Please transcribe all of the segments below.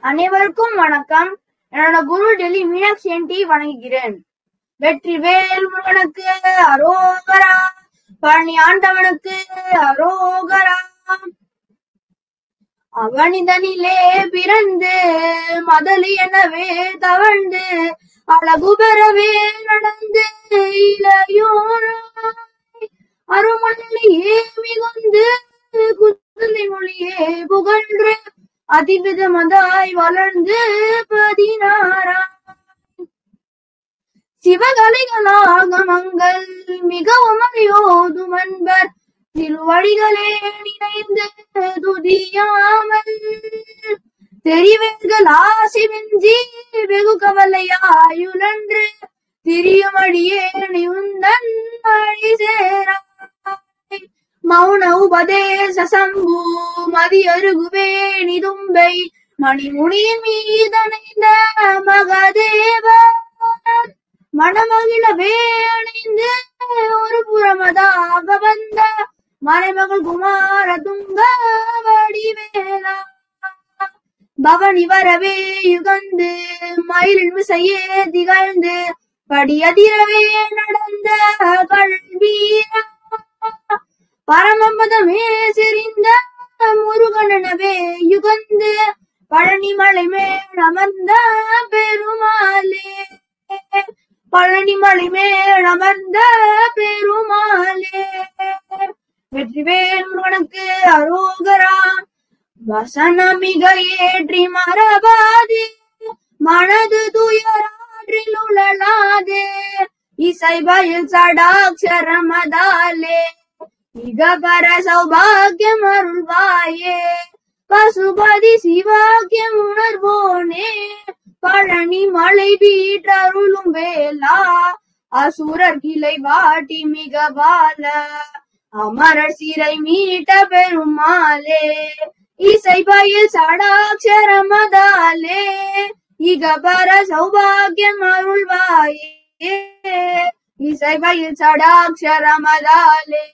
அனைவருக்கும் வணக்கம். என்னோட குரு டெல்லி மீனாட்சி ஆண்டி வணங்குகிறேன். வெற்றிவேல் முருகனுக்கு அரோகரா, பழனி ஆண்டவனுக்கு அரோகரா. அவனிதனிலே பிறந்து மதலி எனவே தவழ்ந்து அழகு பெறவே நடந்து இளையோராய் அருமொழியே மிகுந்து குதலை மொழியே புகழ்ந்து அதிவிதமதாய் வளர்ந்து 16 சிவகலைகளாகமங்கள் மிகவும் அறியோதும் அன்பர் திருவடிகளே நினைந்து துதியாமல் தெரிவெண்கள் ஆசி வெஞ்சி வெகு கவலையாயுழன்று திரியுமடியே உந்தன் அடி சேரா மௌன உபதேச சம்பு மதியருகுவே நிதும்பை மணிமுனியின் மீதணைந்த மகதேவ மணமகிழவே அணைந்து ஒரு புறமதாக வந்த மறைமகள் குமார துங்க வடிவேலா பவனி வரவே யுகந்து மயிலின் விசையே திகழ்ந்து படியதிரவே நடந்த கல்வீரா பரமபதமே செறிந்த முருகனவே யுகந்து பழனிமலை மேல் அமர்ந்த பெருமாளே பழனிமலை மேல் அமர்ந்த பெருமாளே வெற்றிவேல் முருகனுக்கு அரோகரா. வசனமிக ஏற்றி மரபாதே மனது துயராற்றில் உழலாதே இசைபயில் சடாட்சரமதாலே இகபர சௌபாகியம் அருள்வாயே பசுபதி சிவாக்கியம் உணர்வோனே பழனி மலை வீட்டருளும் வேளா அசுரர் கிளை வாட்டி மிக பால அமரர் சிறை மீட்ட பெருமாளே இசைபயில் சடாட்சரமதாலே இகபர சௌபாகியம் அருள்வாயே இசைபயில் சடாட்சரமதாலே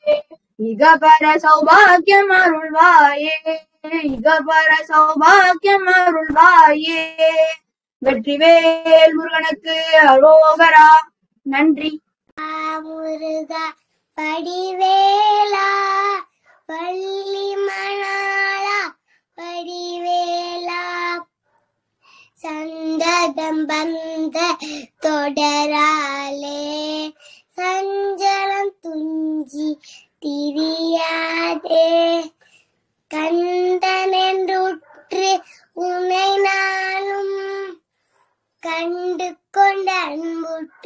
இகபர சௌபாகியம் அருள்வாயே இகபர சௌபாகியம் அருள்வாயே. வெற்றிவேல் முருகனுக்கு அரோகரா. நன்றி. முருகா படிவேலா பள்ளி மணாளா படிவேலா சந்ததம் வந்த தொடராலே சஞ்சலம் துஞ்சி திரியாதே கண்டனென்றுற்று உன்னை நானும் கண்டு கொண்ட அன்புற்றிடுவேனோ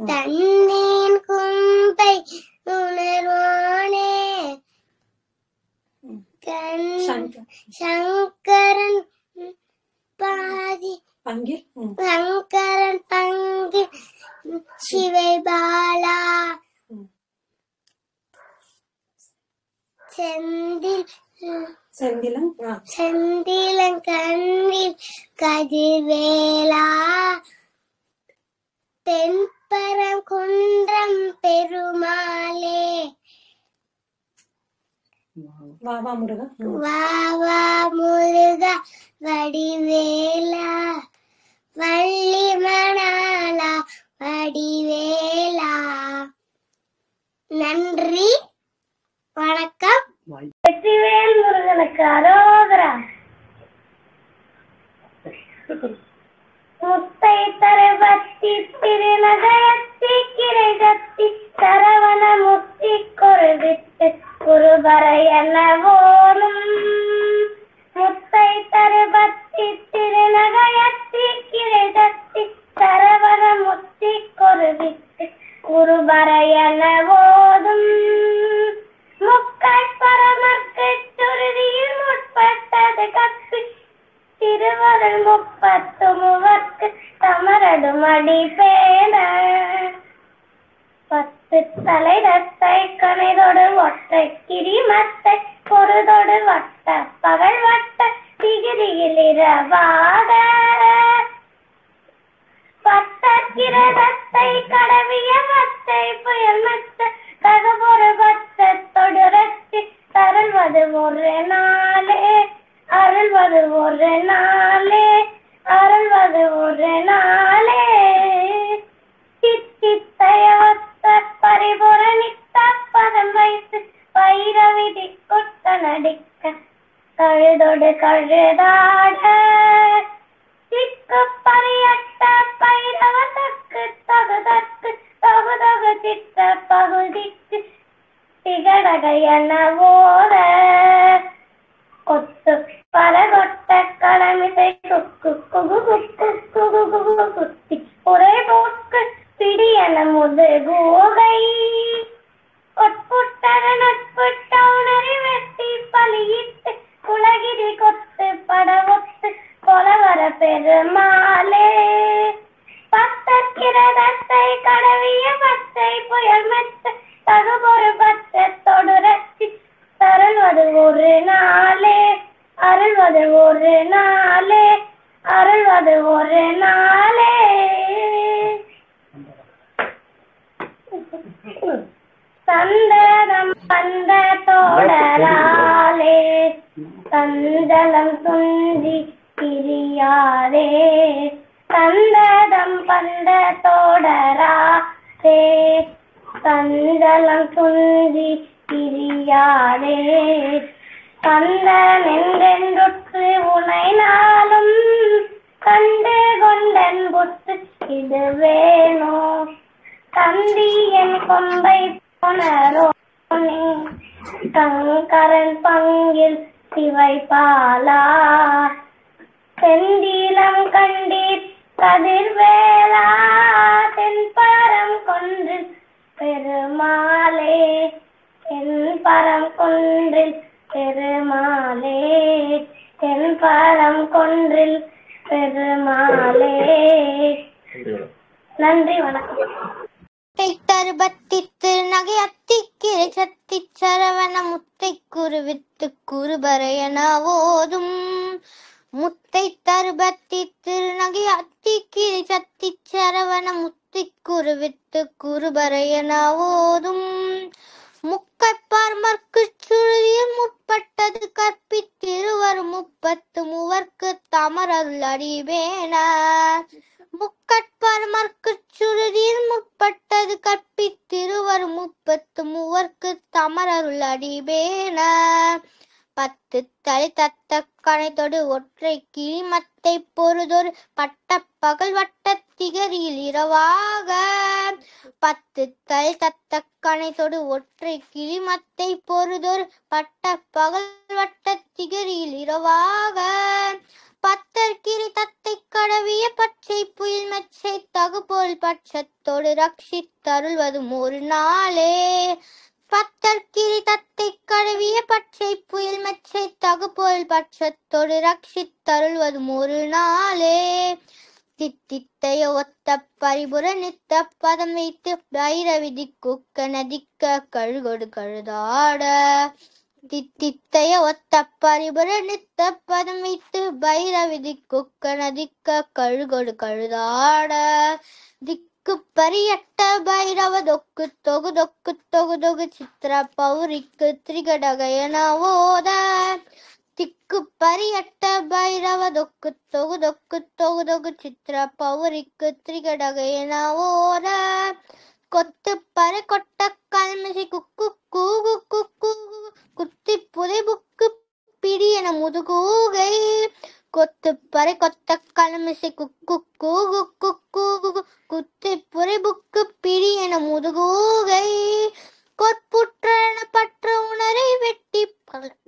தண்ணீன் கும்பை உணர்வோனே சங்கரன் பாதி சங்கரன் பங்கு சிவை பாலா செந்திலங்கண்ணில் கதிர்வேலா தென்பரம் குன்றம் பெருமாளே வாவா முருகா வாவா முருகா வடிவேலா வள்ளி மணாளா வடிவேலா. நன்றி, வணக்கம். வெற்றிவேல் முருகனுக்கு அரோகரா. முத்தை தரபத்தி திருநகரத்தி கிரைகத்தி சரவண முத்தி கொருவித்து குருபரையன போலும் முத்தை தரபத்தி திருநகரத்தி கிரைகத்தி சரவண முத்தி கொருவித்து குருபரையன போதும் முக்காய் பரமர்க்கு சுருதியில் முற்பட்டது கப்பி திருவருள் 33 தமரடும் அடி பேண 10 தலை ரத்தை கனைதொடு ஒற்றை கிரிமத்தை பொருதொடு வட்ட பகல் வட்ட திகிரியில் இரவாக பட்டக்கிரதத்தை கடவிய மத்தை புயல் மத்த தகவொரு பட்ட தொடுரத்தி அருள்வது ஒரு நாளே, அருள்வது ஒரு நாளே, அருள்வது ஒரு நாளே. சித்தித்தையொத்த பரிபுரணித்த பதம் வைத்து பைரவிதி கொட்ட நடிக்க கழுதொடு கழுதாட திக்கு பரியட்ட பைரவ தக்கு தகுதற்கு தகுதகு சித்த பகுதிக்கு திகடக என ஓட கொத்து பலகொட்ட களமிசை குக்கு குகு குக்கு குகு குகு குத்தி ஒரே போக்கு பிடி என முது கோகை ஒட்புட்டத நட்புட்ட உணரி வெட்டி பலியிட்டு குலகிரி கொத்து படவொத்து கொலவர பெருமாளே. பத்தற்கிரதத்தை கடவிய பச்சை புயல் மெத்த தகுபொரு பச்சை தொடுரட்சி அருள்வது ஒரு நாளே, அருள்வது ஒரு நாளே, அருள்வது ஒரு நாளே. சந்தனம் பந்த தோடராலே சந்தனம் துஞ்சி பிரியாதே, சந்தனம் பந்த தோடராலே சந்தனம் துஞ்சி பிரியாதே. கந்தன் என்றென்றுற்று உனை நாளும் கண்டு கொண்டன் புத்து இது வேணோ, கந்தி என் கொம்பை போனரோனே கங்கரன் பங்கில் சிவை பாலா. செந்திலம் கண்டீர் கதிர்வேலா தென்பரம் கொன்றில் பெருமாளே, தென்பரம் கொன்றில் பெருமாளே, தென்பரம் கொன்றில் பெருமாளே. நன்றி, வணக்கம். தருபத்தி திருநகை அத்திக்கிரை சத்தி சரவண முத்தை குருவித்து குருபரையன ஓதும். முத்தை தருபத்தி திருநகை அத்திக்கிரை சத்தி சரவண முத்தை குருவித்து குருபரையன ஓதும். முக்கைப்பார்மர்க்கு சுருதியில் முற்பட்டது கற்பித்திருவர் முப்பத்து மூவர்க்கு தமரருள் அடிவேன. முக்கட்பர்மர்க்கு சுருதியில் முற்பட்டது கற்பித்திருவர் முப்பத்து மூவர்க்கு தமரருள் அடிவேன. பத்து தலை தத்த கணைத்தொடு ஒற்றை கிளிமத்தை பொறுதொரு பட்ட பகல் வட்ட திகரியில் இரவாக. பத்து தலை தத்த கணைத்தொடு ஒற்றை கிளிமத்தை பொறுதொரு பட்ட பகல் வட்ட திகரியில் இரவாக. பத்தர்கிரி தத்தை கடவிய பச்சை புயல் மெச்சை தகுபோல் பட்சத்தோடு ரட்சித்தருள்வதும் ஒரு நாளே. பத்தர்கிரி தத்தை கடவிய பச்சை புயல் மெச்சை தகுபோல் பட்சத்தோடு ரட்சித்தருள்வதும் ஒரு நாளே. தித்தித்தைய ஒத்த பரிபுர நித்த பதம் வைத்து பைரவி திக்குக்க நதிக்க கழுகொடு கழுதாட. தித்தித்தைய ஒத்த பரிபுர நித்த பதம் வைத்து பைரவி திக்குக்க நதிக்க கழுகொடு கழுதாட. திக்கு பரியட்ட பைரவ தொக்கு தொகு தொக்கு தொகு தொகு சித்திர பௌரிக்கு திரிகடகயன ஓத. திக்கு பரியட்ட பைரவ தொக்கு தொகு தொக்கு தொகு தொகு சித்திர பௌரிக்கு திரிகடகயன ஓத. கொத்து பறை கொட்ட கல்மிசை குக்கு கூகு குக்கு குத்தி புதை புக்கு பிடி என முதுகூகை. கொத்து பறை கொத்த கல்மிசை குக்கு கூகு குக்கு குத்தி புரை புக்கு பிடி என முதுகூகை. கொற்புற்றன பற்ற உணரை வெட்டி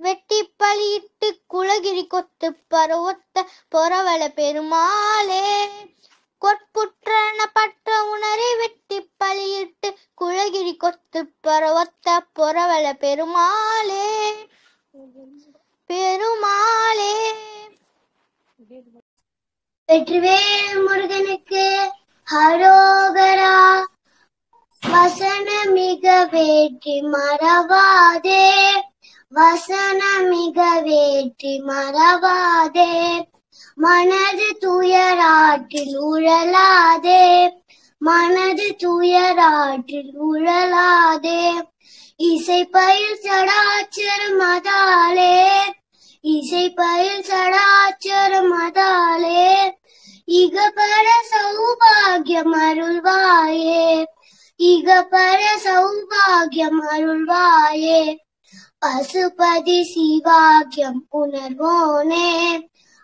வெட்டி பலியிட்டு குலகிரி கொத்து பரவொத்த பொறவள பெருமாளே. கொற்புற்றன பற்ற உணரை வெட்டி பலியிட்டு குலகிரி கொத்து பரவொத்த பொறவள பெருமாளே பெருமாளே. வெற்றிவேல் முருகனுக்கு ஹரோகரா. வசனமிக வேற்றி மறவாதே, வசனமிக வேற்றி மறவாதே. மனது துயராற்றில் உழலாதே, மனது துயராற்றில் உழலாதே. இசை பயில் சடாச்சரம் அதாலே இசை பயில் சடாச்சரம் அதாலே இகபர சௌபாகியம் அருள்வாயே இகபர சௌபாகியம் அருள்வாயே பசுபதி சிவாக்கியம் உணர்வோனே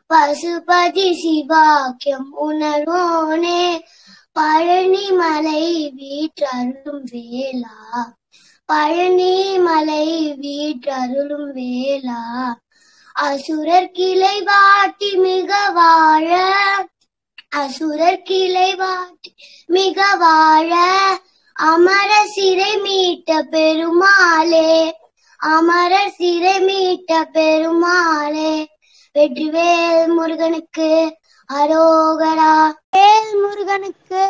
பசுபதி சிவாக்கியம் உணர்வோனே பழனிமலை வீற்றருளும் வேளா பழனிமலை வீற்றருளும் வேளா அசுரர் கிளை வாட்டி மிக வாழ அசுரர் கிளை வாட்டி மிக வாழ அமர சிறை மீட்ட பெருமாளே அமரர் சிறை மீட்ட பெருமாளே வெற்றிவேல் முருகனுக்கு அரோகரா வேல் முருகனுக்கு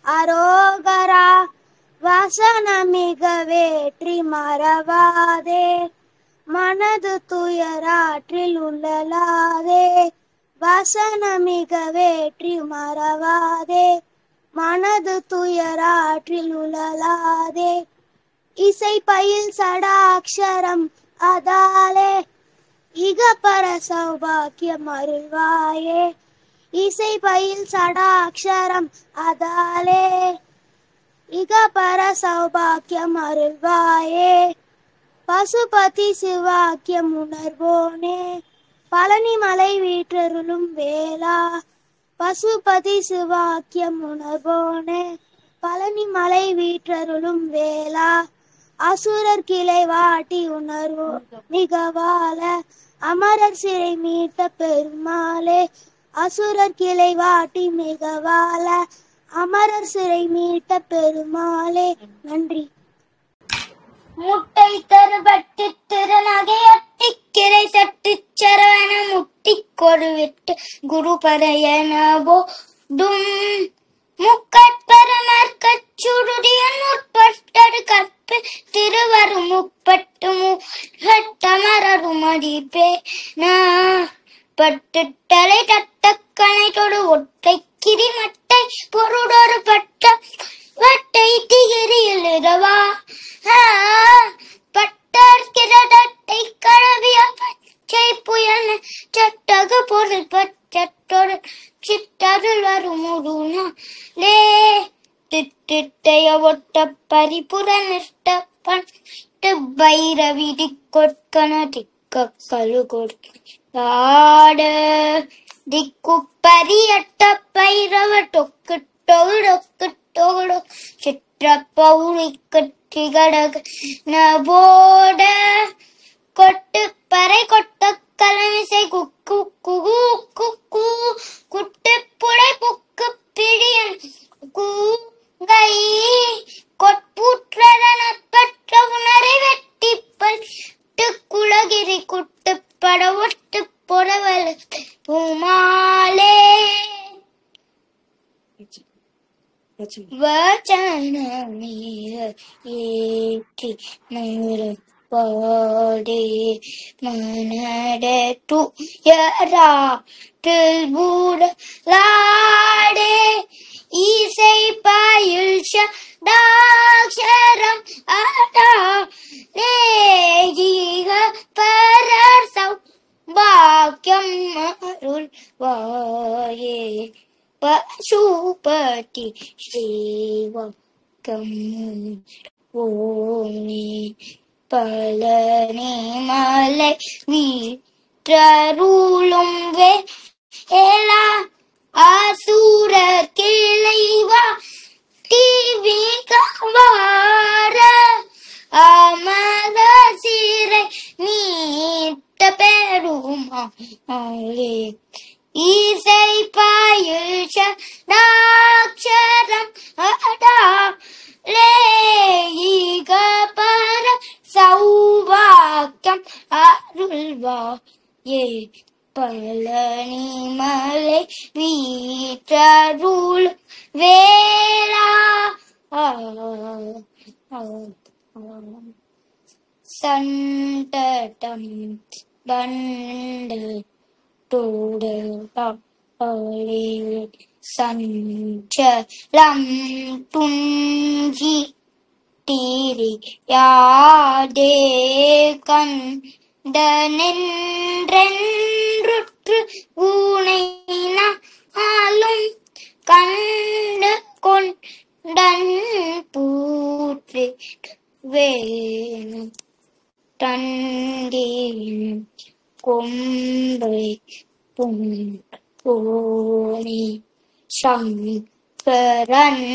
அரோகரா வசனமிக வேற்றி மறவாதே மனது துயராற்றில் உள்ளலாதே வசனமிக வேற்றி மறவாதே மனது துயராற்றில் உழலாதே இசை பயில் சடாட்சரம் அதாலே இகபர சௌபாக்கியம் அருள்வாயே இசை பயில் சடாட்சரம் அதாலே இகபர சௌபாக்கியம் அருள்வாயே பசுபதி சிவாக்கியம் உணர்வோனே பழனிமலை வீற்றருளும் வேளா பசுபதி சிவாக்கியம் உணர்வோனே பழனிமலை வீற்றருளும் வேளா அசுரர் கிளை வாட்டி உணர்வோ மிகவால அமரர் சிறை மீட்ட பெருமாளே அசுரர் கிளை வாட்டி மிகவால அமரர் சிறை மீட்ட பெருமாளே. நன்றி. முட்டை தருபட்டு திருநகையொட்டி கிரை சட்டு சரவண முட்டி கொடுவிட்டு குரு பரையன போடும் முக்கட்பரமர்க்கச் சுருதியன் உட்பட்டடு கற்பு திருவரும் முப்பட்டு முகட்டமரரும் மதிப்பே பட்டு தலை தட்டக்கணை தொடு ஒட்டை கிரிமட்டை பொருடொரு பட்டம் வட்டை திகிரியில் இரவா பட்டர் கிரதட்டை கழவிய பச்சை புயல் சட்டகு பொருள் பச்சத்தொரு சிட்டருள் வரும் முருனாலே திட்டைய ஒட்ட பரிபுர நிஷ்டப்பன் பைரவிதி கொட்கன திக்க கழு கொடுக்காட திக்கு பரியட்ட பைரவ டொக்கு டொக்கு டொகு சிற்ற பௌரிக்கு திகடக நபோட கொட்டு பறை கொட்ட கலமிசை குக்கு குகு குக்கு குட்டு புடை புக்கு பிடியன் கூங்கை கொட்புற்றதனப்பற்ற உணரை வெட்டிப்பல் குலகிரி குட்டு பட ஒட்டு புடவல பூமாலே வச்சனமீர ஏற்றி நூறு பாடே மனடட்டு யராட்டில் பூடலாடே இசை பயில் சடாக்ஷரம் அடாலே பரர் சௌபாக்கியம் அருள்வாயே பசுபதி ஸ்ரீவக்கம் ஓமி பழனிமலை வீற்றருளும் வேளா அசுரர் கிளைவா திவிகவார அமர சிறை மீட்ட பெருமாளே இசை பயில் சடாக்ஷரம் அடாலே இகபர சௌபாக்கியம் அருள்வாயே பழனிமலை வீற்றருள் வேளா சண்டடம் பண்டு தோடே சஞ்சலம் துஞ்சி தீரியாதே கண்டனென்றென்றுற்று ஊனை நாளும் கண்டு கொண்டன் பூற்று வேணும் தண்டின் கொம்பை போனி சங்கரன்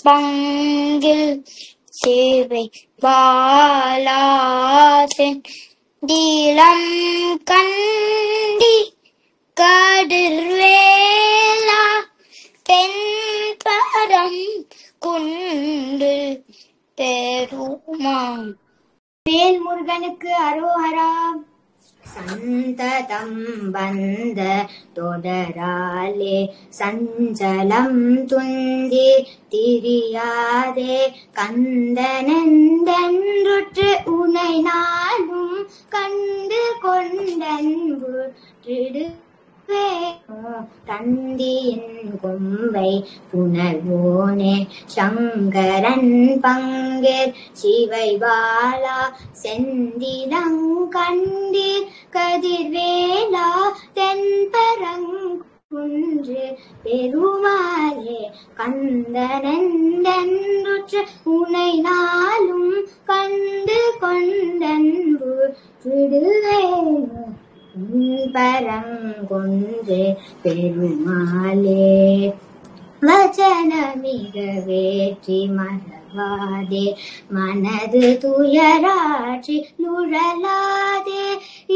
பங்கில் சேவை பாலாசன் தீலம் கண்டி கதிர்வேலா தென்பரம் குண்டு பெருமான். வேல் முருகனுக்கு அரோஹரா. சந்ததம் வந்த தொடராலே சஞ்சலம் துந்தி திரியாதே கந்தனென்றென்றுற்று உனை நாளும் கண்டு கொண்டன்புற்றிடு தந்தியின் கொம்பை புனர்வோனே சங்கரன் பங்கேர் சிவை பாலா செந்திலங்கண்டீர் கதிர்வேலா தென்பரங்குன்று பெருமாளே கந்தனென்றென்றுற்று உனை நாளும் கண்டு கொண்டன்பு விடுவேனோ பரங்கொன்று பெருமாளே. வச்சனமிக வேற்றி மறவாதே மனது துயராற்றி நுழலாதே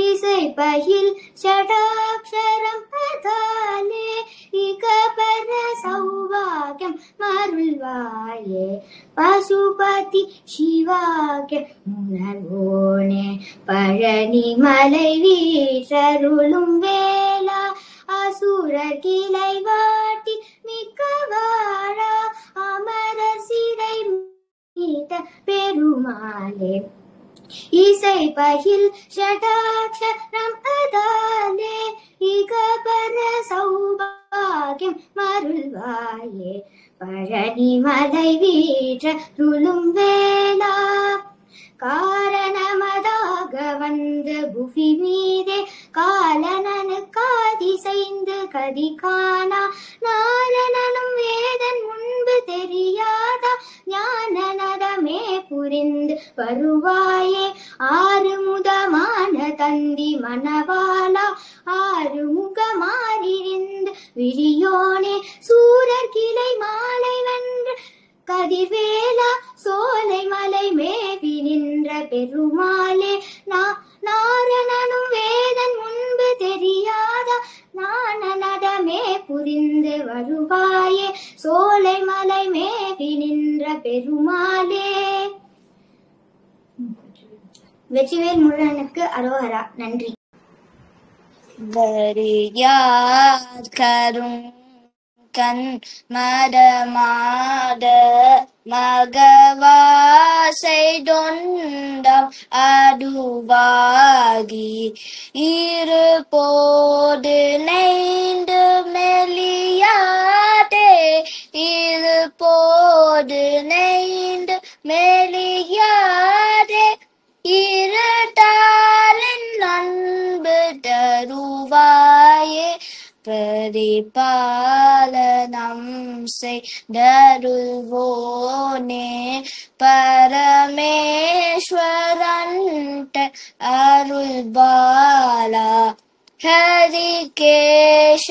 இசை பயில் ஷடாக்ஷரம் பதாலே இகபர சௌபாகியம் மருள்வாயே பசுபதி சிவாகிய உணர்வோனே பழனி மலை வீற்றருளும் வேளா அசுரர் கிளை வாட்டி மிக்க வாழா அமரர் சிறை மீட்ட பெருமாளே இசை பயில் ஷடாக்ஷரம் அதாலே இகபர சௌபாகியம் மருள்வாயே பழனி மலை வீற்றருளும் வேளா காரணமதாக வந்த புவி மீதே காலனனு காதிசைந்து கதி காணா நாரணனும் வேதன் முன்பு தெரியாதா ஞானநதமே புரிந்து வருவாயே ஆறுமுகமான தந்தி மணவாளா ஆறுமுகமாறிருந்து விழியோனே சூரர் கிளை மாலை வென்று கதிர்வேலா சோலை மலை மேவி நின்ற பெருமாளே நாரணனும் வேதன் முன்பு தெரியாதா ஞானநதமே புரிந்து வருவாயே சோலை மலை மேவி நின்ற பெருமாளே. வெற்றிவேல் முருகனுக்கு அரோஹரா. நன்றி. கரும் கண் மதமாத மகவாசை தொண்டம் அதுவாகி இருபோது நைந்து மெலியாதே இருபோது நைந்து மெலியாதே இருட்டாலின் அன்பு தருவாயே பரிபாலனம் செய்தருள்வோனே பரமேஸ்வரன் அருள் பாலா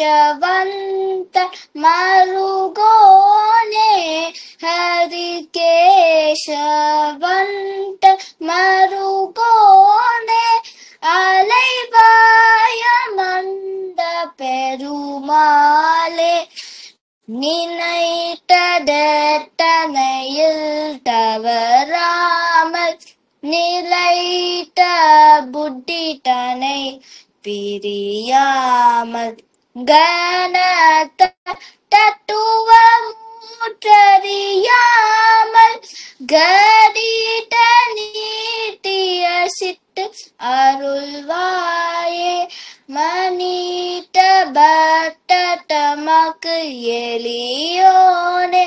ஹரிகேசவந்த மருகோனே ஹரிகேசவந்த மருகோனே அலைவாய மந்த பெருமாளே நினைத்ததனையில் தவறாமல் நிலைத்த புத்தி தனை பிரியாமல் கனத்த தத்துவமூற்றறியாமல் கதித நீட்டிய சிட்டு அருள்வாயே மனித பட்ட தமக்கு எளியோனே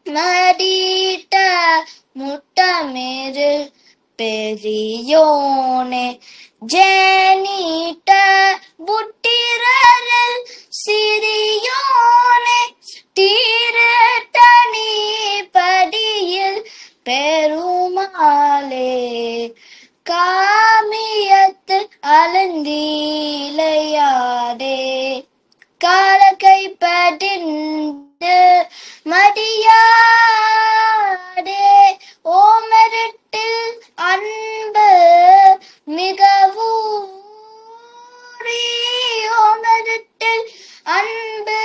மடித்த முட்டமேறு பெரியோனே ஜேனீட்ட புட்டிரரில் சிறியோனே தீரட்டனி படியில் பெருமாளே காமியத்து அலந்தீலையாடே காலக்கை படிந்து மடியாடே ஓமருட்டில் அன்பு மிகவூரி ஓமருட்டில் அன்பு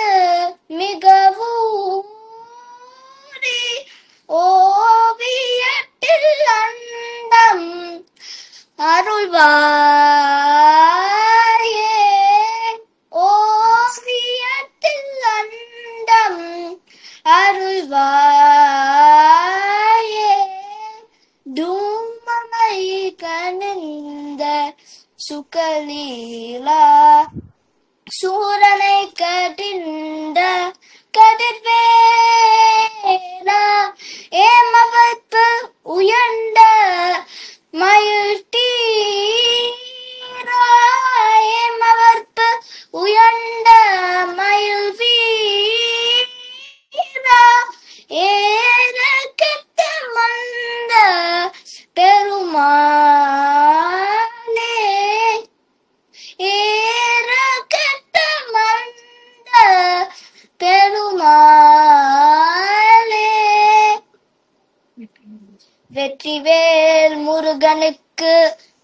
மிகவூரி ஓவியத்தில் அந்தம் அருள்வாயே ஓவியத்தில் அந்தம் அருள்வாயே தூமமை கனிந்த சுகலீலா சூரனை கடிந்த கதிர்வேலா ஏமவர்ப்பு உயர்ந்த மயில் தீரா ஏமவர்ப்பு உயர்ந்த மயில் வீரா ஏறக்கெட்ட மந்த பெருமாளே ஏறக்கெட்ட மந்த பெருமாளே வெற்றிவேல் முருகனுக்கு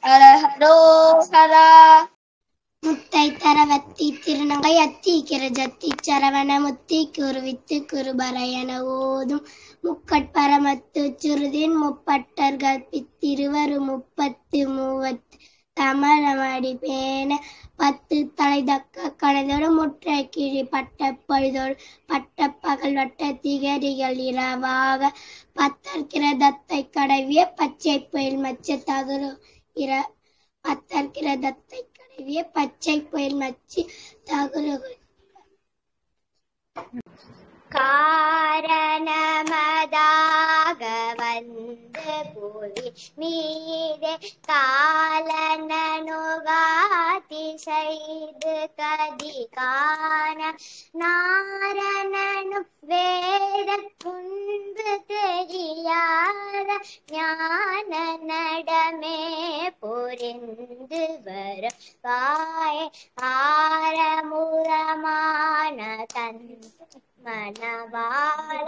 அரஹரோஹரா. முத்தை தரவத்தி திருநங்கை அத்தி கிரஜத்தி சரவண முத்தி குருவித்து குருபரையன ஓதும் முக்கட்பரமத்து சுருதின் முப்பட்டர்கள் பித்திருவரு 33 தமிழமடி பேன 10 தலை தக்க கணதோடு முற்றை கிழி பட்ட பொழுதோடு பட்ட பகல் வட்ட திகரிகள் இரவாக பத்தர்கிற தத்தை கடவிய பச்சை புயல் மச்ச தகுரு இர பத்தர்கிற தத்தை கடவிய பச்சை புயல் மச்சி தகுரு காரணமதாக வந்து புவி மீதே காலனனுகாதி செய்து கதி காண நாரணனும் வேத முன்பு தெரியாத ஞான நடமே புரிந்து வரும் வாய ஆரமுரமான தன் மணவாள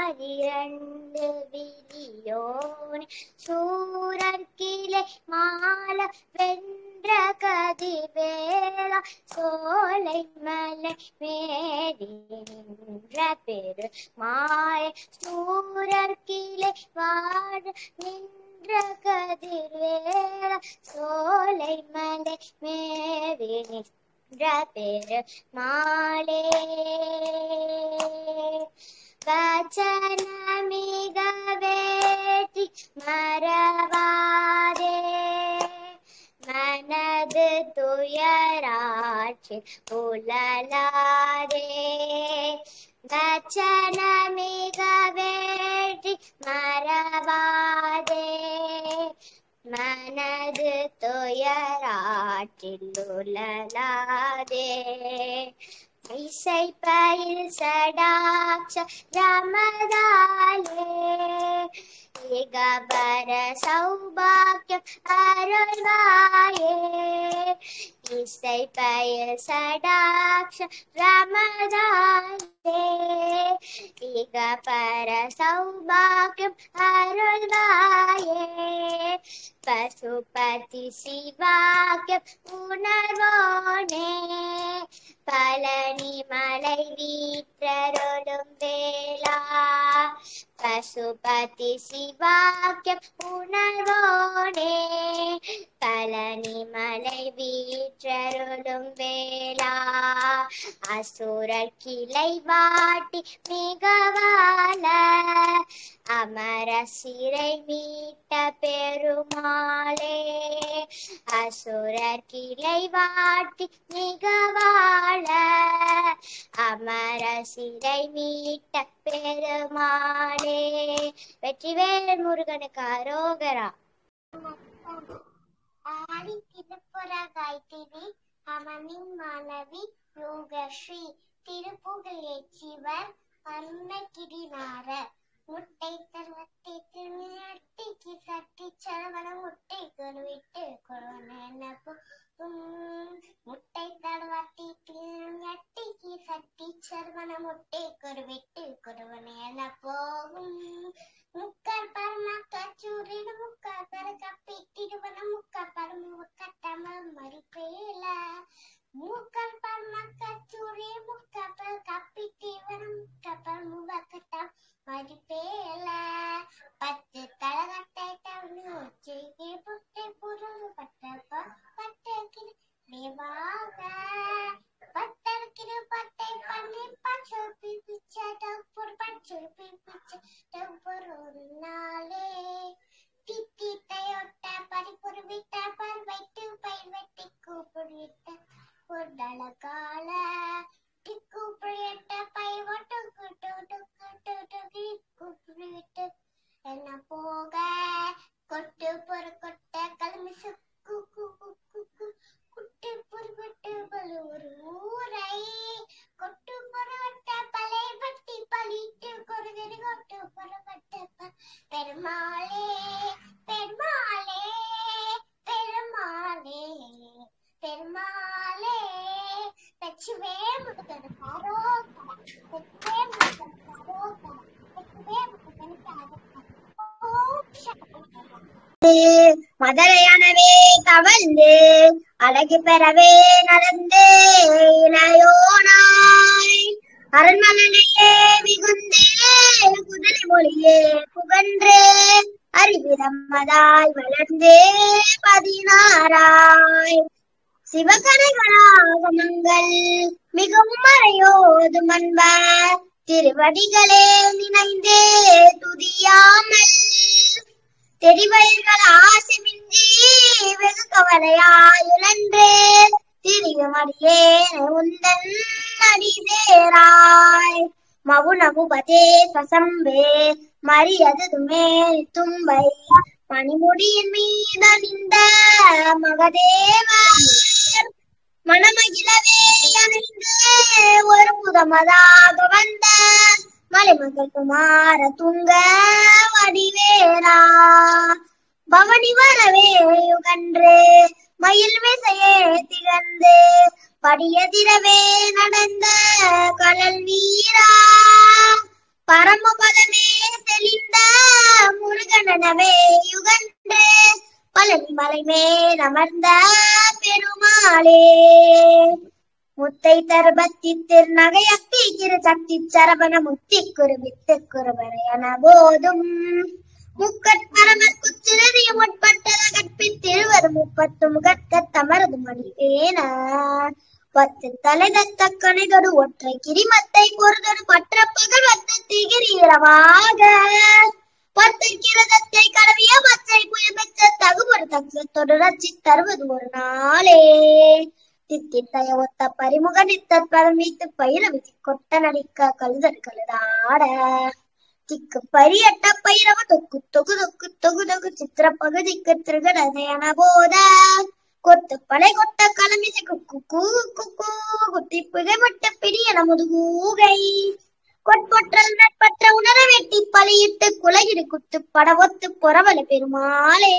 ஆறுமுகமாயிரண்டு விரியோனே சூரர்கிளை மால வென்ற கதிவேளா சோலை மலை மேறி நின்ற பெரு மாய சூரர்கிளை வாழ நின்ற கதிர்வேளா சோலை மலை மேறி பெரு மாலே வச்சனமிக வேட்டி மறவாதே மனது துயராட்சி உழலாதே வச்சனமிக வேட்டி மறவாதே மனது துயராற்றில் உழலாதே இசை பயில் சடாட்ச ரமதாலே இகபர சௌபாக்கியம் அருள்வாயே இசை பயில் சடாட்ச ரமதாலே இகபர சௌபாக்கியம் அருள்வாயே பசுபதி சிவாக்கியம் உணர்வோனே பழனி மலை வீற்றருளும் வேளா பசுபதி சிவாக்கியம் உணர்வோனே பழனி மலை வீற்றருளும் வேளா அசுரர் கிளை வாட்டி மிகவால அமர சிறை மீட்ட பெருமாளே அசுரர் கிளை வாட்டி மிகவாழ அமர சிறை மீட்ட பெருமாளே. வெற்றிவேல் முருகனுக்கு அரோகரா. ஆடி திருப்புற காய்த்திரி அவனின் மாணவி யோகஸ்ரீ திருப்புகழ் ஏற்றிவர் அருணகிரிநாத முட்டை தருவத்தை திருநட்டிக்கு சட்டி சரவண முட்டை கருவிட்டு கொரோன முட்டை தருவத்தை திருநட்டிக்கு சட்டி சரவண முட்டை கருவிட்டு கொரோன போகும் முக்கால் பரமக்கச்சூரின் முக்கால் பர கப்பி திருவன முக்கால் பரம கட்டம மறிப்பேல முக்கால் பரமக்கச்சூரி முக்கால் பர கப்பி திருவன முக்கால் பரம கட்டம் மறிப்பேல பத்து தலகட்டை தவணி உச்சிக்கு புட்டை புருள் பட்டப்ப பட்டக்கிற தேவாக பட்டக்கிற பட்டை பண்ணி பச்சோப்பி பிச்சை டப்புர் பச்சோப்பி பிச்சை டப்புர் ஒரு நாளே தித்தி தையொட்ட பறிப்புரு விட்ட பர் வைட்டு பயிர் வெட்டி கூப்பிடிட்ட ஒரு டலகால கூப்பிடிட்ட பை ஒட்டு கூட்டு கூட்டு கூப்பிடிட்டு என்ன போக கொட்டு பொறு கொட்ட கலமி சுக்கு குட்டு பொறு கொட்டு பல ஒரு ஊரை கொட்டு பொறுவட்ட பலை வட்டி பலிட்டு கொருகரி கொட்டு பொறுவட்ட பெருமாளே பெருமாளே பெருமாளே பெருமாளே வெற்றிவே முருகனுக்கு அரோகரா. வெற்றிவே முருகனுக்கு அரோகரா. வெற்றிவே முருகனுக்கு அரோகரா. மதரையானவே கவர்ந்து அழகு பெறவே நடந்து இளையோனாய் அரண்மனையே மிகுந்தே குதிரை மொழியே புகன்று அறிவிரம்மதாய் வளர்ந்தே 16ஆய் சிவகணங்களாகமங்கள் மிகவும் மறையோதும் அன்பர் திருவடிகளே நினைந்தே துதியாமல் தெரிவயர்கள் ஆசைமின்றி வெகு கவலையாயுழன்றே திரியுமடியேனை உந்தன் அடிதேராய் மவுனமுபதே ஸ்வசம்பே மரியதுமே தும்பை மணிமுடியின் மீதணிந்த மகதேவர் மணமகிழவே அணைந்து ஒரு புதமதாக வந்த மலைமகள் குமார துங்க வடிவேரா பவனி வரவே யுகன்று மயில் விசையே திகழ்ந்து படியதிரவே நடந்த கடல் வீரா பரமபதமே தெளிந்த முருகனவே யுகன்று பழனி மலை மேல் அமர்ந்த பெருமாளே முத்தை தருபத்தி திருநகையத்தி கிரு சக்தி சரவண முத்தி குருவித்து குருவரையன போதும் முக்கட்பரமர் குச்சிரதியும் உட்பட்டத கற்பித்திருவர் 30 முகற்க தமரது மணிவேன 10 தலை தத்த கணைதொடு ஒற்றை கிரிமத்தை பொறுதொடு பற்ற பகல் வத்தத்தை கிரீரவாக 10 கிரதத்தை கடவிய மச்சை புய பெற்ற தகுபொரு தக்ஷத்தொடு ரச்சி தருவது ஒரு நாளே தித்தித்தைய ஒத்த பரிமுக நித்த பதம் வைத்து பயிர விதி கொட்ட நடிக்க கழுதற் கழுதாட திக்கு பரியட்ட பயிரவ தொக்கு தொகு தொக்கு தொகு தொகு சித்திர பகுதிக்கு திருகடனையன போத கொத்து படை கொட்ட களமிசை குக்கு குக்கு குத்தி புகைமட்ட பிடியன முதுகூகை கொட்பொற்றல் நட்பற்ற உணர வெட்டி பலியிட்டு குலகிடு குத்து படவொத்து புறவல பெருமாளே.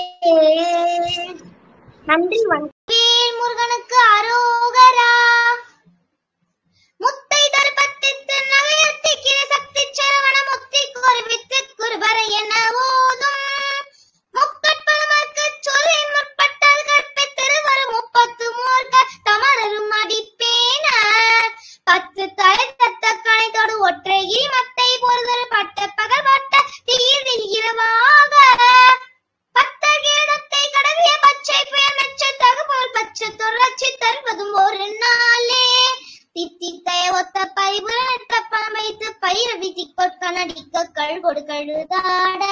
நன்றி. வணக்கம். முருகனுக்கு அரோகரா. முத்தை தர்பத்தித்து நகையத்தி கிர சக்தி சரவண முத்தி குருவித்து குருபரை என ஓதும் முக்கட்பதமர்க்கு சொல்லி முற்பட்டால் கற்பித்திருவர் 30 மூர்க்க தமரரும் அடிப்பேன 10 தலை தத்த கணைத்தோடு ஒற்றை மத்தை பொறுதல் பட்ட பகல் பட்ட தீர்வில் இரவாக 10 கீழத்தை கடவிய பச்சை புயல் மெச்ச தகுபோல் பச்சை தொரச்சி தருவதும் ஒரு நாளே தித்தித்தைய ஒத்த பரிபுரத்த பமைத்து பயிர விதி கொட்க நடிக்க கழுகொடு கழுதாட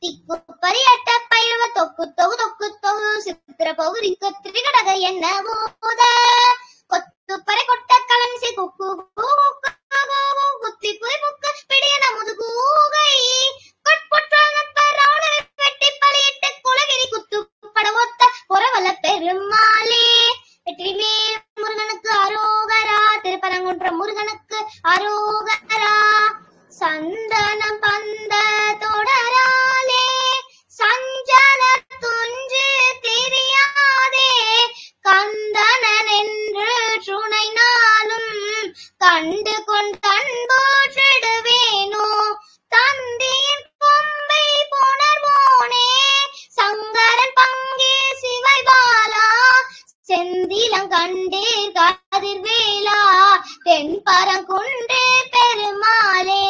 திக்கு பரியட்ட பயிரவ தொக்கு தொகு தொக்கு தொகு சித்திர பௌரி கத்திரி கடக என்ன போத கொத்துப்பறை கொட்ட கலன்சி குக்கு குத்தி புரி புக்கு பிடியன முதுகூகை வெட்டி பலியிட்டு குலகிரி குத்து படவொத்த புறவல பெருமாளே வெற்றிவேல் முருகனுக்கு அரோகரா திருப்பரங்குன்றம் முருகனுக்கு அரோகரா சந்தனம் பந்த தொடராலே சஞ்சல துஞ்சு தெரியாதே கந்தனன் என்று துணை நாளும் கண்டு கொண்டன்போற்றிடுவேனோ தந்தியின் கொம்பை புணர்வோனே சங்கரன் பங்கே சிவை பாலா செந்திலங்கண்டே கதிர்வேலா தென்பரங்குன்றே பெருமாளே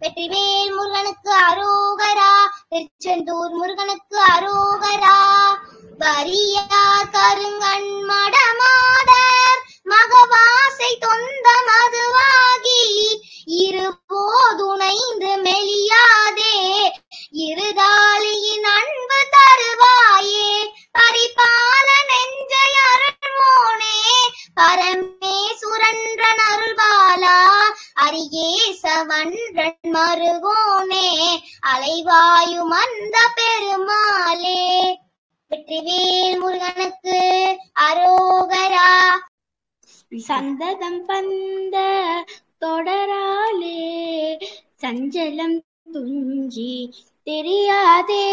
வெற்றிவேல் முருகனுக்கு அரோகரா திருச்செந்தூர் முருகனுக்கு அரோகரா வரியார் கருங்கண் மடமாதர் மகவாசை தொந்த மதுவாகி இருபோதுணைந்து மெலியாதே இருதாளியின் அன்பு தருவாயே பரிபால நெஞ்சை அருள்வோனே பரமேசுரன்றன் அருள்பாலா அரியேசவன்றன் மருகோனே அலைவாயு மந்த பெருமாளே வெற்றிவேல் முருகனுக்கு அரோகரா சந்ததம் பந்த தொடராலே சஞ்சலம் துஞ்சி தெரியாதே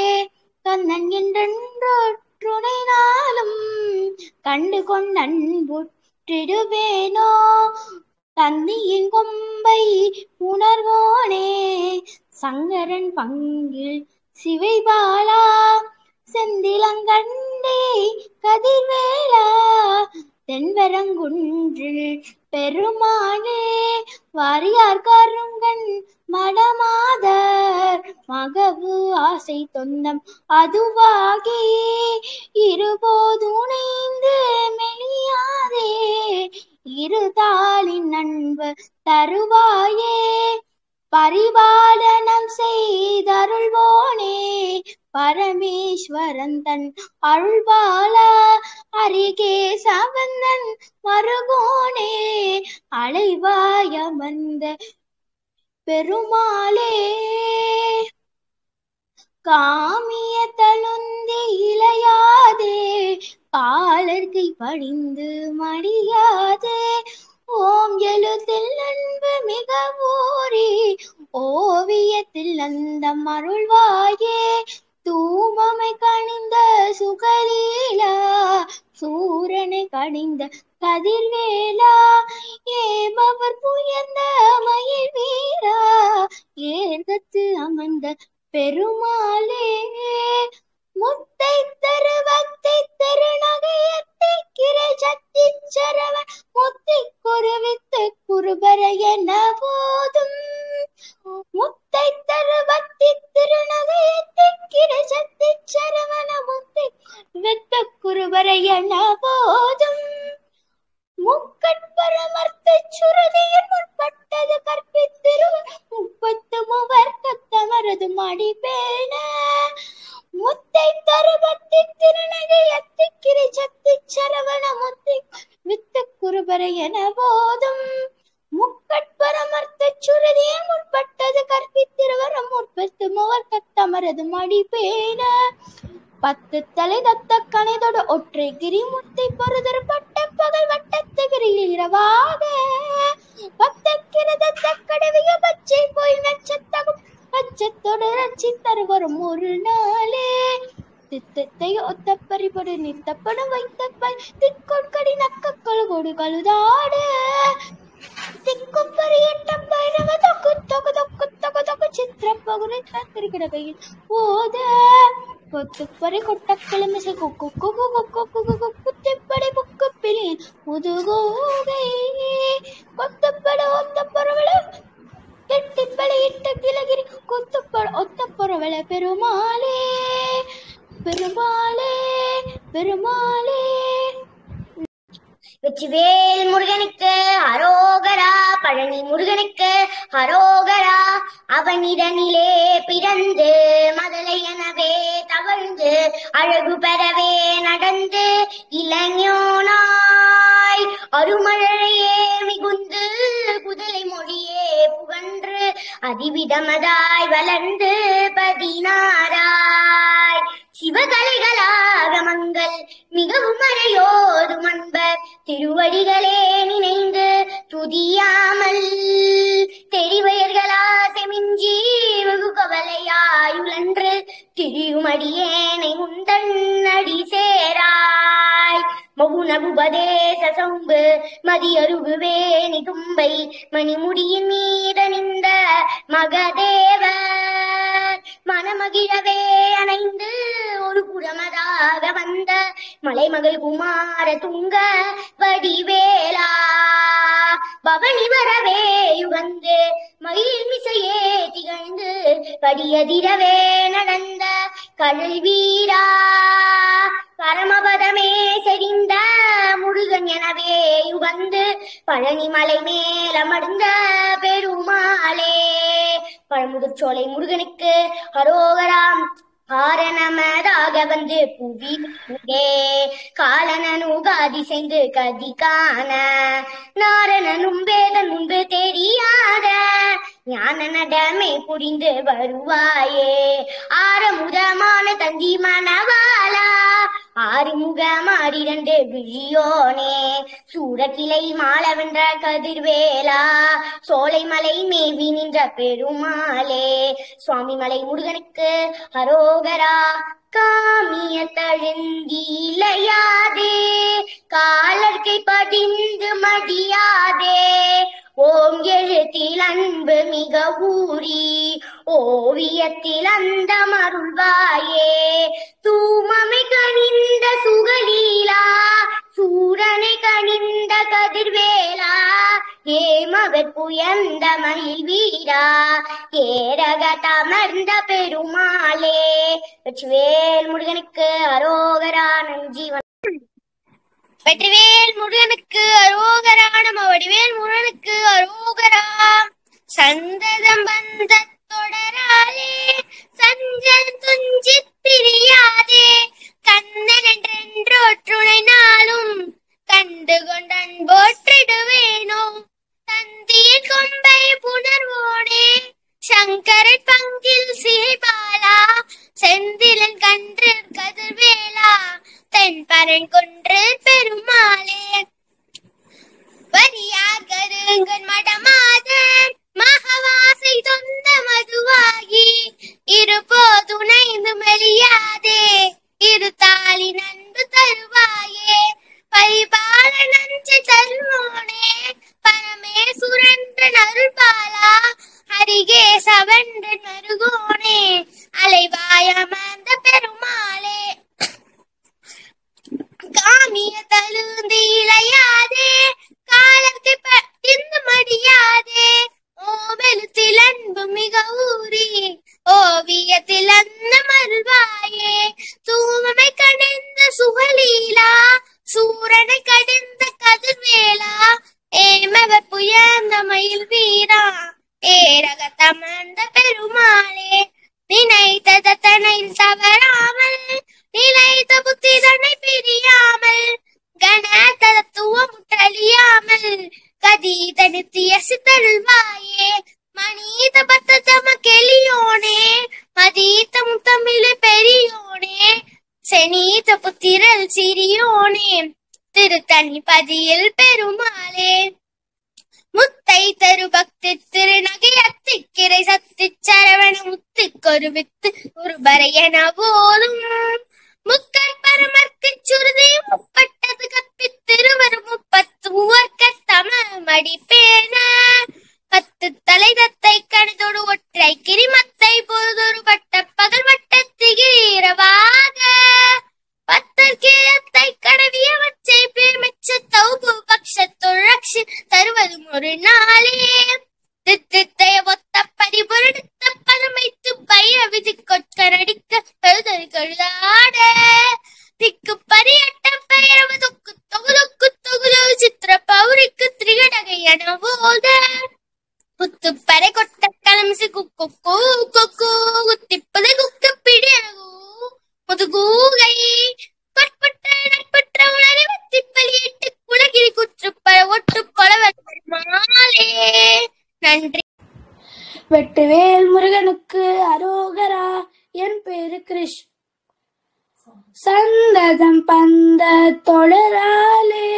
கண்ணன் என்றொற்றுணை நாளும் கண்டு கொண்டன்புற்றிடுவேனோ தந்தியின் கொம்பை உணர்வோனே சங்கரன் பங்கில் சிவை பாலா செந்திலங்கண்டே கதிர்வேலா தென்பரங்குன்றில் பெருமானே வாரியார் கருங்கண் மடமாதர் மகவு ஆசை தொந்தம் அதுவாகி இருபோதுணைந்து மெலியாதே இருதாளின் அன்பு தருவாயே பரிபாலனம் செய்தருள்வோனே பரமேஸ்வரன் தன் அருள்பாலா அருகே சவந்தன் மருகோனே அலைவாயமர்ந்த பெருமாளே காமிய தழுந்தி இளையாதே காலர்கை படிந்து மடியாதே ஓம் எழுத்தில் அன்பு மிக ஊறி ஓவியத்தில் அந்த அருள்வாயே தூமமை கணிந்த சுகலீலா சூரனை கணிந்த கதிர்வேலா ஏபவர் புயர்ந்த மயில் வீரா ஏகத்து அமர்ந்த பெருமாளே முத்தை தருவத்தை திருநகையத்தை கிரை சத்தி சரவன் முத்தை குருவித்து குருபர என போதும் முத்தை தருவத்தி திருநகையத்தை கிரை சத்தி சரவன முத்தை வித்த குருபர என போதும் முக்கட்பரமர்த்த சுருதியின் முற்பட்டது கற்பித்திருவர் 33 கத்தமரது மடிபேன முத்தை தருவத்தி திருநகையத்தி கிரை சத்தி சரவண முத்தை வித்த குருபர என போதும் முக்கட்பரமர்த்த சுருதியின் முற்பட்டது கற்பித்திருவர் 33 கத்தமரது மடிபேன 10 தலை தத்த கணைதோடு ஒற்றை கிரி முத்தை பொறுதர் பட்ட பகல் வட்டத்துகிரியில் இரவாக 10 கிரதத்த கடவிய பச்சை போய் நச்சத்தகும் பச்சத்தோடு ரச்சி தருவரும் ஒரு நாளே தித்தத்தை ஒத்த பறிபடு நித்தப்படும் வைத்த திக்கொட்கடி நக்கக்கள் கொடு கழுதாடு திக்கும் பரியட்டம் பைரவ தொக்கு தொகு தொக்கு தொகு தொகு சித்திர பகுதி திருக்கிடகையில் போத கொத்துப்பறை கொட்டக்கிழமிசை கொக்கு கொக்கு கொக்கு கொக்கு குத்திப்படை புக்கு பிளியின் முதுகோகை கொத்துப்பட ஒத்த பரவள கெட்டிப்படை இட்ட கிளகிரி கொத்துப்பட ஒத்த பரவள பெருமாளே பெருமாளே பெருமாளே வெற்றிவேல் முருகனுக்கு அரோகரா, பழனி முருகனுக்கு அரோகரா. அவனிடனிலே பிறந்து மதலை எனவே தவழ்ந்து அழகு பெறவே நடந்து இளைஞனாய் அருமழையே மிகுந்து குதலை மொழியே புகன்று அதிவிதமதாய் வளர்ந்து பதினாராய் சிவகலைகளாகமங்கள் மிகவும் அறையோதும் அன்பர் திருவடிகளே நினைந்து துதியாமல் தெரிவயர்களா செமிஞ்சி வெகு கவலையாயுழன்று திரியுமடியேனை உந்தன் அடி சேராய். மகுநகுபதேச சம்பு மதியருகு வேணி தும்பை மணிமுடியின் மீதணிந்த மகதேவர் மனமகிழவே அணைந்து ஒரு புறமதாக வந்த மலைமகள் குமார துங்க வடிவேலா. பவனி வரவே யுகந்து மயில் மிசையே திகழ்ந்து படியதிரவே நடந்த கடல் வீரா. பரமபதமே செறிந்த முருகன் எனவே யுகந்து பழனி மலை மேலமர்ந்த பெருமாளே. பழமுதிர்ச்சோலை முருகனுக்கு அரோகராம். காரணமதாக வந்து புவி காலனனுகாதி செய்து கதி காண நாரணனும் வேதன் முன்பு தெரியாத ஞான நடமை புரிந்து வருவாயே. ஆரமுதமான தந்தி மணவாளா, ஆறுமுகமாறிரண்டு விழியோனே, சூரக்கிளை மாளவென்ற கதிர்வேலா, சோலை மலை மேவி நின்ற பெருமாளே. சுவாமி மலை முருகனுக்கு அரோகரா. காமிய தழுந்திலையாதே காலர்கை பதிந்து மடியாதே, ஓம் எழுத்தில் அன்பு மிக ஊறி ஓவியத்தில் அந்த மருள்வாயே. தூமமை கனிந்த சுகலீலா, சூரனை கனிந்த கதிர்வேலா, ஏமவர் புயந்த மயில் வீரா, ஏரக தமர்ந்த பெருமாளே. வெற்றிவேல் முருகனுக்கு அரோகரா. நஞ்சீவன். வெற்றிவேல் முருகனுக்கு அரோகரா. நம்ம வடிவேல் முருகனுக்கு அரோகரா. சந்ததம் வந்த தொடராலே சஞ்சல் துஞ்சி பிரியாதே, கண்ணன் என்றொற்றுணை நாளும் கண்டு கொண்டன் போற்றிடுவேனோ. தந்தியில் கொம்பை புணர்வோனே, சங்கரன் பங்கில் சிகைபாலா, செந்திலன் கன்று கதிர்வேலா, தென்பரன் கொன்று பெருமாளே. வரியார் கருங்கன் மடமாதன் மகவாசை தொந்த மதுவாகி, இருபோதுணைந்து மெலியாதே, இரு தாளி நன்பு தருவாயே. பரிபால நஞ்சை தருவோனே, பரமேசுரன் அருள்பாலா, ஹரிகேசவன்றன் மருகோனே, அலைவாயமர்ந்த பெருமாளே. காமிய தழுந்தி இளையாதே காலத்தை பட்டிந்து மடியாதே, ஓமெழுத்தில் அன்பு மிக ஊறி ஓவியத்தில் அந்த மருள்வாயே. தூமமை கடைந்த சுகலீலா, சூரனை கடைந்த கதிர்வேலா, ஏமவர் புயந்த மயில் வீரா, ஏரக தமர்ந்த பெருமாளே. நினைத்தத தனை தவறாமல் நிலைத்த புத்தி தன்னை பிரியாமல், கணதத்துவ முற்றழியாமல் கதீத நித்திய சித்தருள்வாயே. மணீத பத்த தம கெளியோனே, மதீத்த முத்தமிழ் பெரியோனே, செனீத புத்திரல் சிறியோனே, திருத்தணி பதியில் பெருமாளே. முத்தை தரு பக்தி திருநகை அத்திக்கிரை சத்தி சரவண முத்துக்கொரு வித்து ஒருபரை என போதும், முக்கர் பரமர்க்கு சுருதி முப்பட்டது கற்பித்திருவரும் 30 தமிழ் மடிப்பேன, 10 தலை தத்தை கணிதோடு ஒற்றை கிரிமத்தை பொழுதொரு பட்ட பகல் வட்டத்திகிறவாக, 10 கீழத்தை கடவிய வச்சை பேர் மெச்ச தௌபு பக்ஷத்தொழு ரக்ஷி தருவதும் ஒரு நாளே. தித்தைய ஒத்த பரிபொருடுத்த பதமைத்து பயிர விதி கொட்கரடிக்க பெருதறி கழுதாட, திக்கு பரியட்ட பெயரவு தொக்கு தொகு தொகு தொகுதோச்சு நன்றி. வெட்டுவேல் முருகனுக்கு அரோகரா. என் பேரு கிருஷ். சந்ததம் பந்த தொடராலே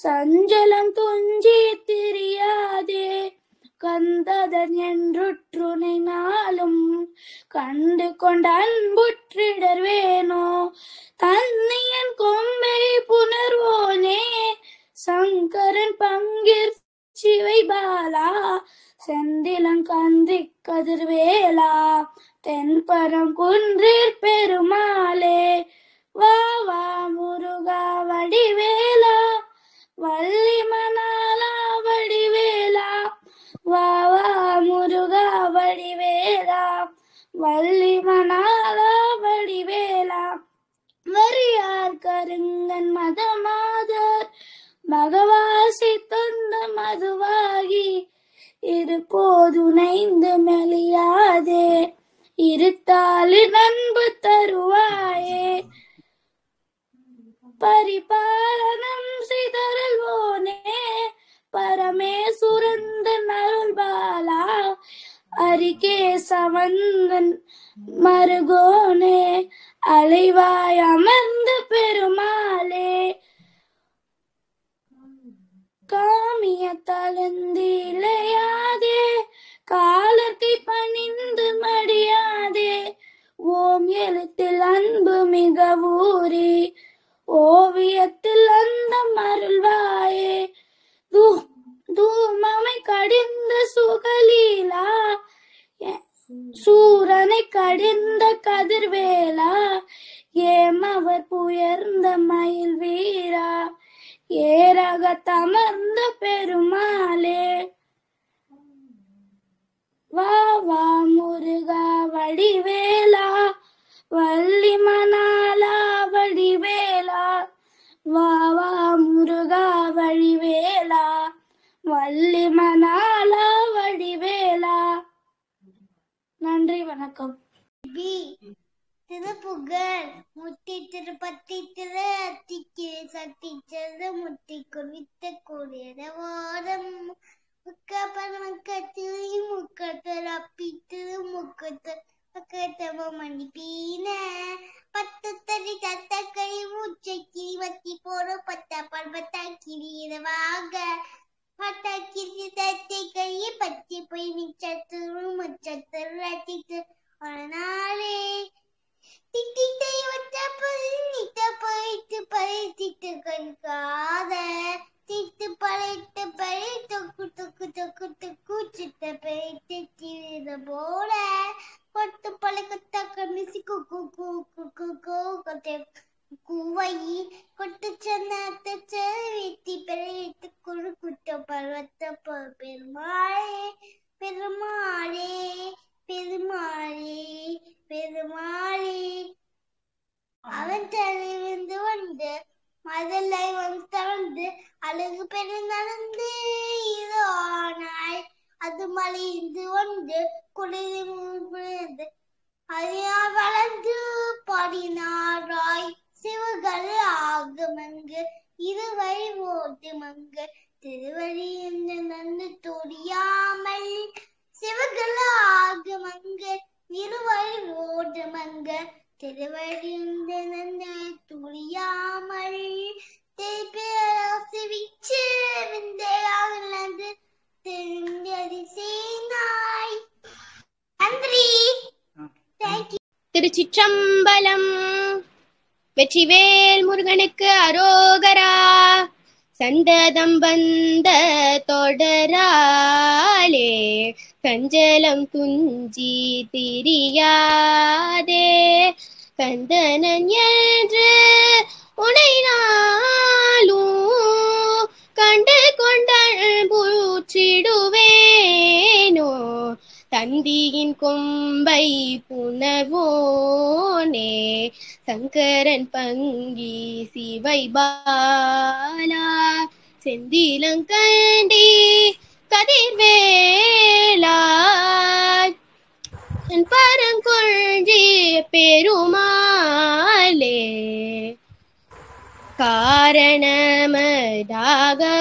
சஞ்சலம் துஞ்சி திரியாதே. கந்ததன் என்றுற்றுனை நாளும் கண்டு கொண்ட அன்புற்றிடர்வேனோ. தன்னியன் கொம்பை புணர்வோனே சங்கரன் பங்கிற் சிவை பாலா. செந்திலங்கந்தி கதிர்வேலா தென்பரங்குன்றிற் பெருமாளே. வா வா முருகா வடிவேலா வள்ளி மணாலா வடிவேலா. வா வா முருகா வடிவேலா வள்ளி மணாலா வடிவேலா. வரியார் கருங்கன் மதமாதர் மகவாசி தந்த மதுவாகி இருப்போதுணைந்து மெலியாதே. இருத்தாலின் அன்பு தருவாயே. பரிபாலனம் செய்தருள்வோனே பரமேசுரந்தன் அருள்பாலா. அரிகேசவந்தன் மருகோனே அலைவாய் அமர்ந்த பெருமாளே. காமிய தளர்ந்திலையாதே காலத்தை பணிந்து மடியாதே. ஓம் எழுத்தில் அன்பு மிக ஊறி ஓவியத்தில் அந்த மருள்வாயே. தூமமை கடிந்த சுகலீலா சூரனை கடிந்த கதிர்வேலா. ஏமவர் புயர்ந்த மயில் வீரா ஏரக தமர்ந்த பெருமாளே. வா வா முருகா வடிவேலா வள்ளி மணாலா வடிவேலா. வா வா முருகா வடிவேலா வள்ளி மணாலா வடிவேலா. நன்றி, வணக்கம். திருப்புகழ் முத்தி திருப்பத்தி திரு அத்திக்கு சக்தி செல்ல முத்தி குறித்த கூடியத வாரம் முக்க பரமக்கத்தில் முக்கத்தில் அப்பி திருமுக்கத்தில் பக்கத்தவ மணிப்பீன பத்து தறி தத்த கை மூச்சை வத்தி போற பத்த பர்வத்த கிரீரவாக பட்டாக்கிரி தத்தை கையை பத்தி போய் நிச்சத்திரு முச்சத்திரு ரத்தித்து நாளே. திட்டித்தை வச்ச பழித்த பழித்து பழித்திட்டு கண்காத திட்டு பழைத்து பழி தொக்கு தொக்கு தொக்கு தொக்கு சித்த பழித்து தீர போல கொட்டு பழக்கத்த கமிசி குக்கு குக்கு கொட்டை கூவை கொட்டு சென்னத்தை செவித்தி பழித்து குறு குட்ட பர்வத்த பெருமாளே பெருமாளே பெருமாளே பெருமாளே. அவன் தலைவிந்து வந்து மதலை வந்து அழகு பெரு நடந்து இது ஆனாய். அது மலைந்து வந்து குளிர்ந்து அதையா வளர்ந்து பாடினாராய். சிவகள் ஆகமங்கு இருவழி ஓட்டு மங்கு திருவழி என்று நந்து தொடியாமல். சிவகள் ஆகமங்கு இருவழி ஓட்டு மங்க திருவழி என்று நந்து துடியாமல். திருப்பிச்சு விந்தையாகலந்து தெரிந்தது செய்தாய். நன்றி. திருச்சிற்றம்பலம். வெற்றிவேல் முருகனுக்கு அரோகரா. சந்ததம் வந்த தொடராலே கஞ்சலம் துஞ்சி திரியாதே. கந்தனன் என்று உனை நாளும் கண்டு கொண்ட பூச்சிடுவேனோ. தந்தியின் கொம்பை புணர்வோனே சங்கரன் பங்கி சிவை பாலா. செந்திலங்கண்டி கதிர்வேலா பரங்கொள்சி பெருமாளே. காரணமதாக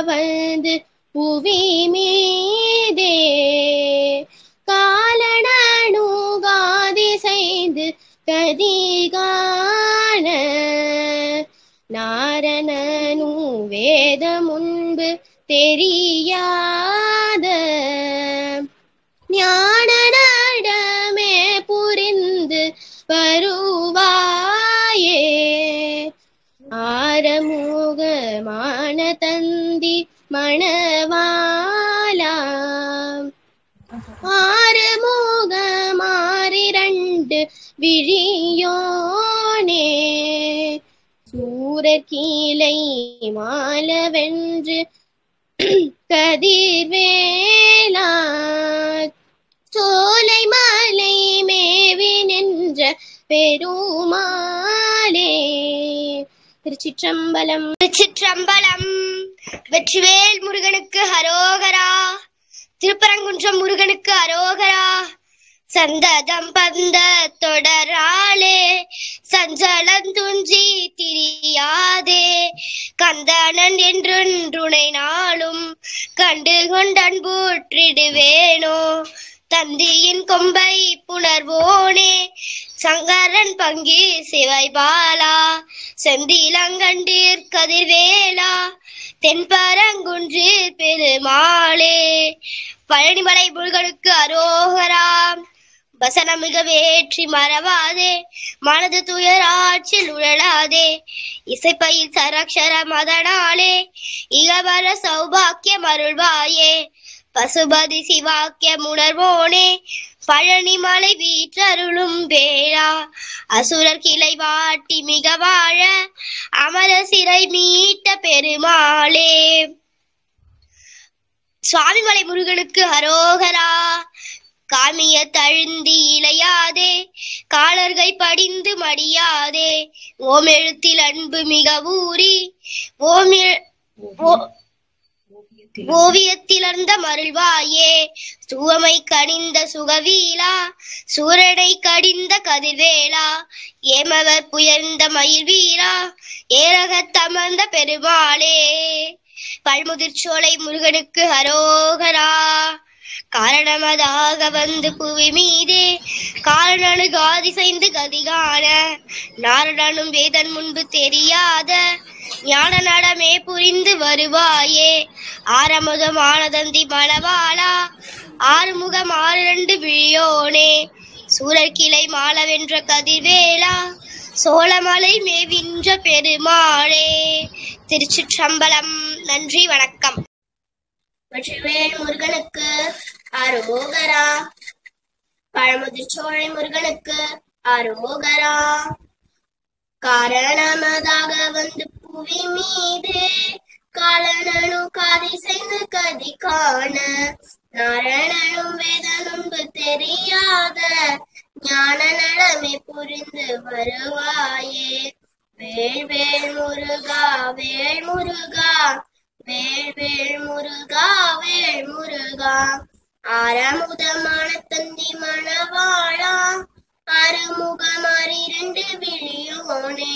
வந்து புவி மீதே காலனூகாதி செய்து கதிகான நாரணனும் வேத முன்பு தெரியாத ஞான நடமே புரிந்து வருவாயே ஆரமுகமான தந்தி மணவாளா ஆறுமுகமாறிரண்டு விழியோனே சூரர் கீழை மாலவென்று கதிர்வேலா சோலை மலை மேவி நின்ற பெருமாளே. திருச்சிற்றம்பலம். திருச்சிற்றம்பலம். வெற்றிவேல் முருகனுக்கு அரோகரா. திருப்பரங்குன்றம் முருகனுக்கு அரோகரா. சந்ததம் பந்த தொடராளே சஞ்சலந்துஞ்சி திரியாதே கந்தனன் என்றொன்றுனை நாளும் கண்டு கொண்டன்பூற்றிடுவேனோ தந்தியின் கொம்பை புணர்வோனே சங்கரன் பங்கி சிவைபாலா செந்திலங்கண்டீர் கதிர்வேலா தென்பரங்குன்று பெருமாளே. பழனிமலை முருகனுக்கு அரோகரா. வசனமிக வேற்றி மறவாதே மனது துயராற்றில் உழலாதே இசைப்பயில் சரக்ஷர மதனாலே இகவர சௌபாக்கியம் அருள்வாயே பசுபதி சிவாக்கியம் உணர்வோனே பழனிமலை வீற்றருளும் வேளா அசுரர் கிளை வாட்டி மிக வாழ அமர சிறை மீட்ட பெருமாளே. சுவாமிமலை முருகனுக்கு அரோகரா. காமிய தழுந்தி இளையாதே காலர்கை படிந்து மடியாதே ஓம் எழுத்தில் அன்பு மிக ஊறி ஓவியத்திலர்ந்த மருள்வாயே சுவமை கனிந்த சுகவீலா சூரடை கடிந்த கதிர்வேலா ஏமவர் புயர்ந்த மயில் வீரா ஏரகத்தமர்ந்த பெருமாளே. பல்முதிர்ச்சோலை முருகனுக்கு அரோகரா. காரணமதாக வந்து புவி மீதே காரணனு காதிசைந்து கதிகான நாரணனும் வேதன் முன்பு தெரியாத ஞான நடமே புரிந்து வருவாயே ஆரமுகமானதந்தி மணவாளா ஆறுமுகம் ஆறிரண்டு விழியோனே சூரர் கிளை மாலவென்ற கதிர்வேலா சோழமலை மேவின்ற பெருமாளே. திருச்சிற்றம்பலம். நன்றி, வணக்கம். வெற்றிவேல் முருகனுக்கு அரோகரா. பழமுதிர்ச்சோலை முருகனுக்கு அரோகரா. காரணமதாக வந்து புவி மீது காலனனும் காதி செய்து கதி காண நாரணனும் வேதனும்பு தெரியாத ஞான நடமே புரிந்து வருவாயே வேல் வேல் முருகா வேல் முருகா வேல் வேல் முருகா வேல் முருகா ஆரமுதமான தந்தி மணவாளா அறுமுகமாறிரண்டு விழியோனே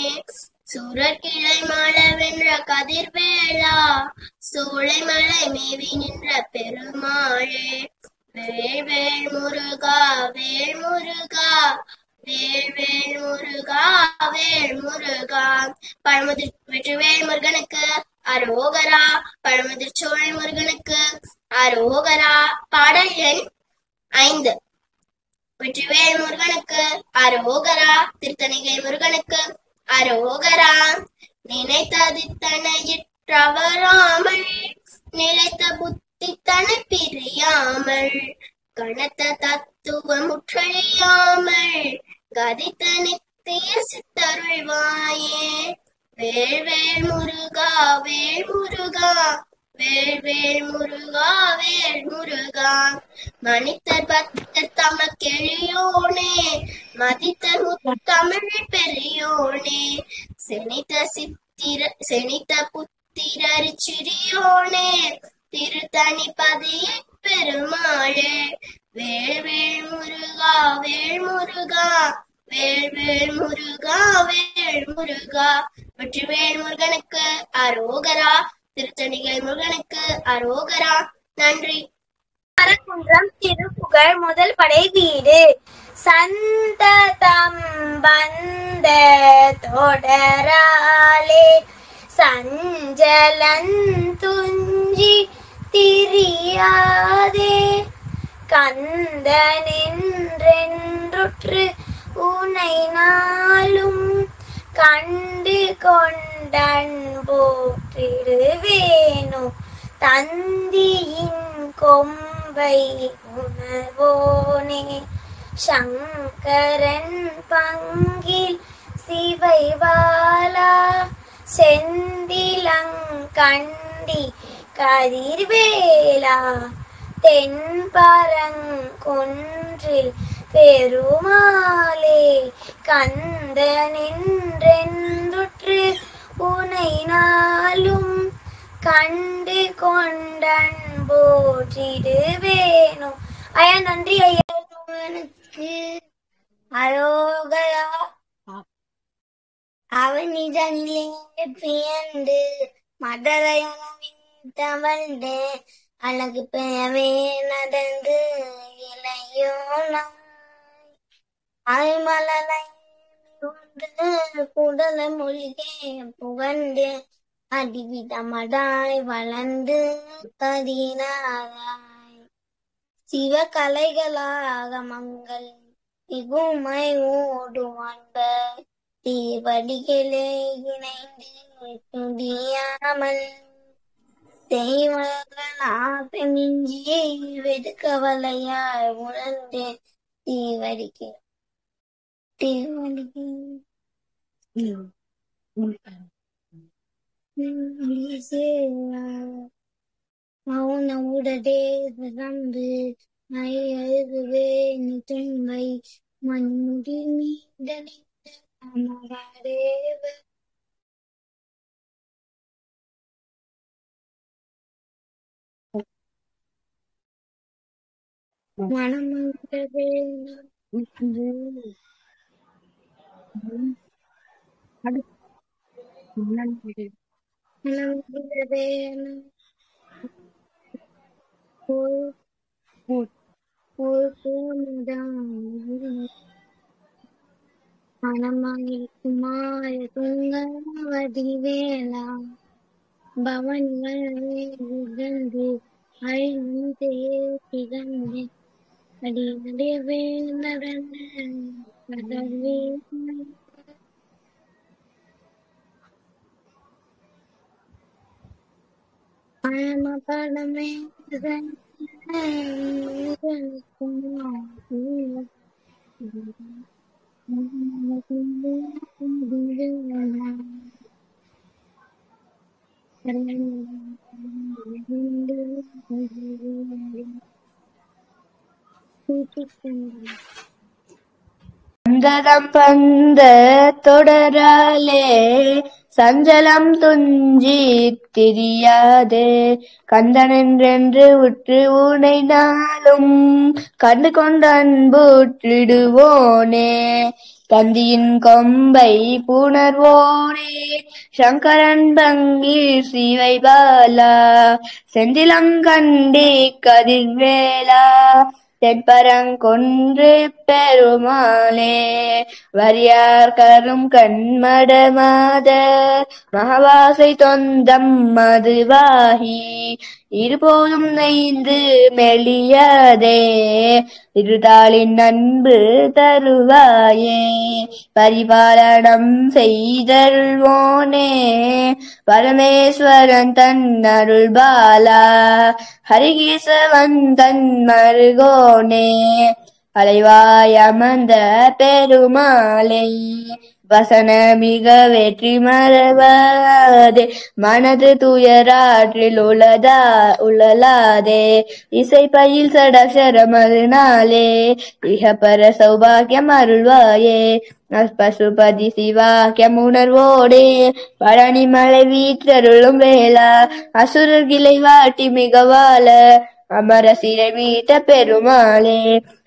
சூரக்கிளை மாலவென்ற கதிர்வேலா சோலைமலை மேவி நின்ற பெருமாளே வேல் வேல் முருகா வேல் முருகா வேல் வேல் முருகா வேல் முருகா. வெற்றிவேல் முருகனுக்கு அரோகரா. பழமுதிர்ச்சோலை முருகனுக்கு அரோகரா. பாடல் எண் 5. வெற்றிவேல் முருகனுக்கு அரோகரா. திருத்தணிகை முருகனுக்கு அரோகரா. நினைத்தது தனையிற்றவராமல் நிலைத்த புத்தி தனை பிரியாமல் கனத்த தத்துவம் முற்றழியாமல் கதித்த நித்திய சித்தருள்வாயே வேல் வேல் முருகா வேல் முருகா வேல் வேல் முருகா வேல் முருகா. மனிதர் பக்தர் தமக்கெளியோனே மதித்தர் முத்தமிழ் பெரியோனே செனித்த புத்திரர் சிறியோனே திருத்தணி பதியை பெருமாளே வேல் வேல் முருகா வேல் முருகா வேல் வேல் முருகா வேல் முருகா. வெற்றிவேல் முருகனுக்கு அரோகரா. திருத்தணிகை முருகனுக்கு அரோகரா. நன்றி. அரக்குன்றம் திருப்புகழ் முதல் படை வீடு. சந்ததம் வந்த தொடராலே சஞ்சலந்துஞ்சி திரியாதே கந்தனென்றென்றுற்று உனை நாளும் கண்டு கொண்டன் போற்றிடுவேனோ தந்தியின் கொம்பை உணர்வோனே சங்கரன் பங்கில் சிவைவாலா செந்திலங்கண்டி கதிர்வேலா தென்பரங்குன்றில் பெருமாளே கந்தனென்றென்றுற்று உனை நாளும் கண்டு கொண்டன் போற்றிடுவேனோ. ஐயா நன்றி ஐயா. அரோகரா. அவன் நிஜனிலே பியந்து மதரையளவில் தவழ்ந்து அழகு பெயவே நடந்து இளையோனாய் அய்மலலை குடல மொழிகே புகழ்ந்து அடிவிதமதாய் வளர்ந்து பதினாராய் சிவகலைகளாக மங்கள் மிகுமை ஓடுவான்ப தீவடிகளே இணைந்து துதியாமல் தெய்வங்களாக மிஞ்சி வெதுக்கவலையாய் உணர்ந்து தீவடிக்கை மௌன உடதே தந்து அழுகுவே நீ துன்பை மண்முடி மீதனை அமரேவ மனமுடவே மனமாயிருக்குமாய துங்கவதி வேளா பவன்கள் அழிந்தே திகழ்ந்தே அடி நடைவே நடந்த கடவே பழமே சந்ததம் பந்த தொடராலே சஞ்சலம் துஞ்சி திரியாதே கந்தனென்றென்று உற்று உனை நாளும் கண்டு கொண்டு அன்புற்றிடுவோனே தந்தியின் கொம்பை புணர்வோனே சங்கரன் பங்கில் சிவைபாலா செந்திலங்கண்டி கதிர்வேலா தென்பரங்கொன்று பெருமாளே வரியார் கரும் கண்மடமாத மகவாசை தொந்தம் மதுவாகி இருபோதும் நெய்ந்து மெலியாதே இருதாளின் அன்பு தருவாயே பரிபாலனம் செய்தருள்வோனே பரமேஸ்வரன் தன் அருள் பாலா ஹரிகேசவன் தன் மருகோனே அலைவாய் அமர்ந்த பெருமாளை வசன மிக வெற்றி மறவாதே மனது துயராற்றில் உழலாதே இசை பயில் சடக்ஷரமதுனாலே இகப்பர சௌபாகியம் அருள்வாயே பசுபதி சிவாக்கியம் உணர்வோடே பழனிமலை வீற்றருளும் வேளா அசுரர்கிளை வாட்டி மிகவால அமர சிறை மீட்ட பெருமாளே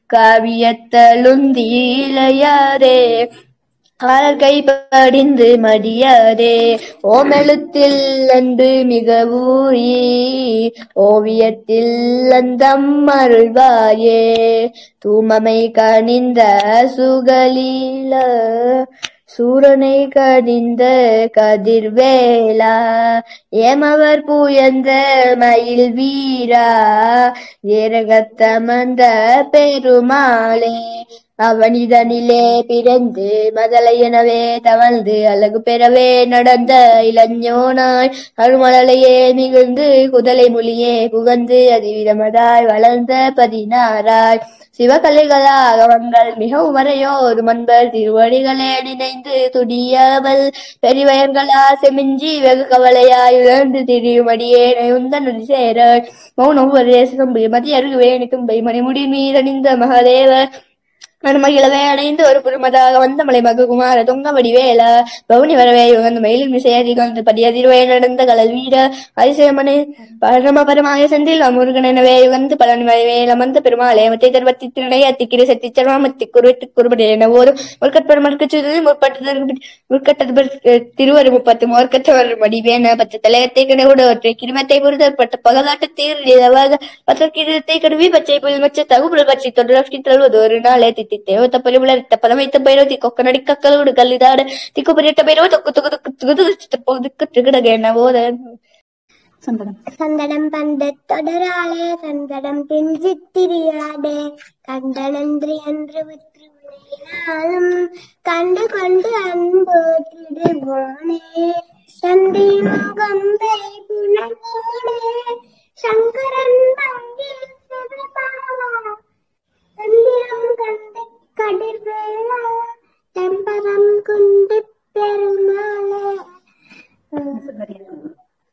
காவியத்தலுந்தீலையாரே காலர் கை படிந்து மடியாதே ஓமெழுத்தில் அன்று மிக ஊறி ஓவியத்தில் அந்தம் அருள்வாயே தூமமை கனிந்த சுகலீல சூரனை கடிந்த கதிர்வேலா ஏமவர் புயந்த மயில் வீரா ஏரகத்தமர்ந்த பெருமாளே அவனிதனிலே பிறந்து மதலை எனவே தவழ்ந்து அழகு பெறவே நடந்த இளஞ்சோனாய் அருமலையே மிகுந்து குதலை மொழியே புகந்து அதிவிதமதாய் வளர்ந்த 16 சிவகலைகளாக அவங்கள் மிகவும் வரையோர் மன்பர் திருவடிகளே நினைந்து துடியாமல் பெரிவயர்களா செமிஞ்சி வெகு கவலையாய் உழந்து திரியுமடியே உந்தன் சேர மௌனம் ஒரே சிகம்பு மதியருகு வேணி தும்பை மணிமுடி மீதணிந்த மகாதேவர் மணமகிழவே அடைந்து ஒரு புறமதாக வந்த மலை மகுகுமார தொங்க வடிவேல பவுனி வரவே யுகந்து மயிலும் விசையதிகந்து பதியதிர்வே நடந்த கலல் வீர அதிசயமனை பரமபரமாய செந்தில் முருகன் எனவே யுகந்து பழனி மலைவேல் அமர்ந்த பெருமாளே மத்தை தர்வத்தி திணை அத்திக்கிற சத்தி சர்வாமத்தி குருபடி என ஓரும் முற்கட்பெருமற்கு சுது முற்கட்டது திருவரு 30 மோர்க்கற்றவர் மடிவேன 10 தலையத்தை கிணவுடவற்றை கிருமத்தை பொருத்தப்பட்ட பகலாட்டு தீர்வாக பத்திரத்தை கருவி பச்சை புல் மச்ச தகுப்புல் பச்சை தொடர்ச்சி தழுவது ஒரு நாளே தேவத்த பரிமளத்த பதமைத்த பைரோ திக்கொக்க நடிக்கக்கலோடு கல்லிதாடு திக்கு பரியட்ட பைரோ தொக்கு தொக்கு தொக்கு திக்குடகோத சந்தடம் பந்த தொடராளே சந்தடம் பிஞ்சித்திரியாடே கண்டனன்றி என்று விற்றுனாலும் கண்டு கொண்டு அன்போற்றிடுவோனே சந்தி முகம்பை புனகோடே சங்கரன் மங்கில் சிவபாலா சந்திரம் கண்டு கதிர்வேலா தெம்பரம் குண்டு பெருமாளே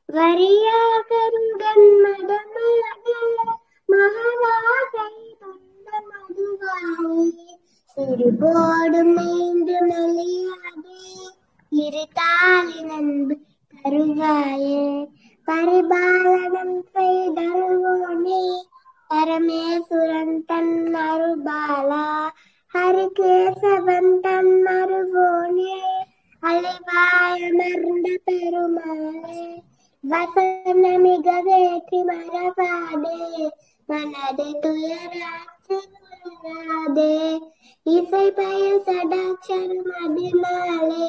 வரியாகருடன் மடமாடே மகாராசை தொண்ட மதுவாயே சிறுபோடும் மேய்ந்து மெலியாடே இருத்தாளி நண்பு தருவாயே பரிபாலனம் செய்தருவோனே பரமேசுரன் தன் அருபாலா ஹரிகேசவன் தன் அருவோனே அலைவாயமர்ந்த பெருமாளே வசன மிக வேற்றி மரபாடே மனது துயராட்சி குறையாதே இசை பயில் சடாட்சரம் அதினாலே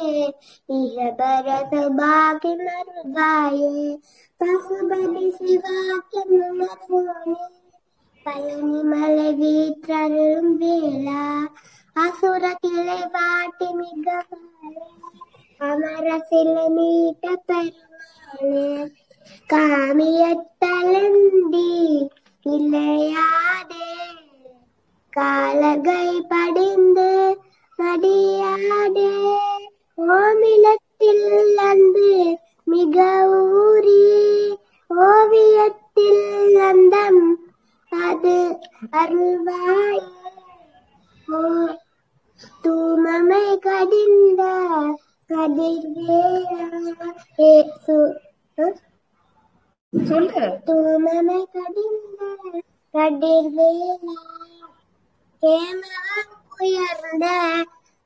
இஹபர சௌபாகி மருவாயே பசுபதி சிவாக்கியம் உணர்வோனே பழனி மலை வீற்றருளும் வேளா அசுர கிளை வாட்டி மிக அமர சிலை மீட்ட பெருமாளே காமியத்தலந்தி இல்லையாதே காலகை படிந்து மடியாதே ஓமிலத்தில் அன்பு மிக ஊறி ஓவியத்தில் அந்தம் அது அருள்வாயே தூமமை கடிந்த தூமமை கடிந்த கதிர்வேலா ஏமவன் உயர்ந்த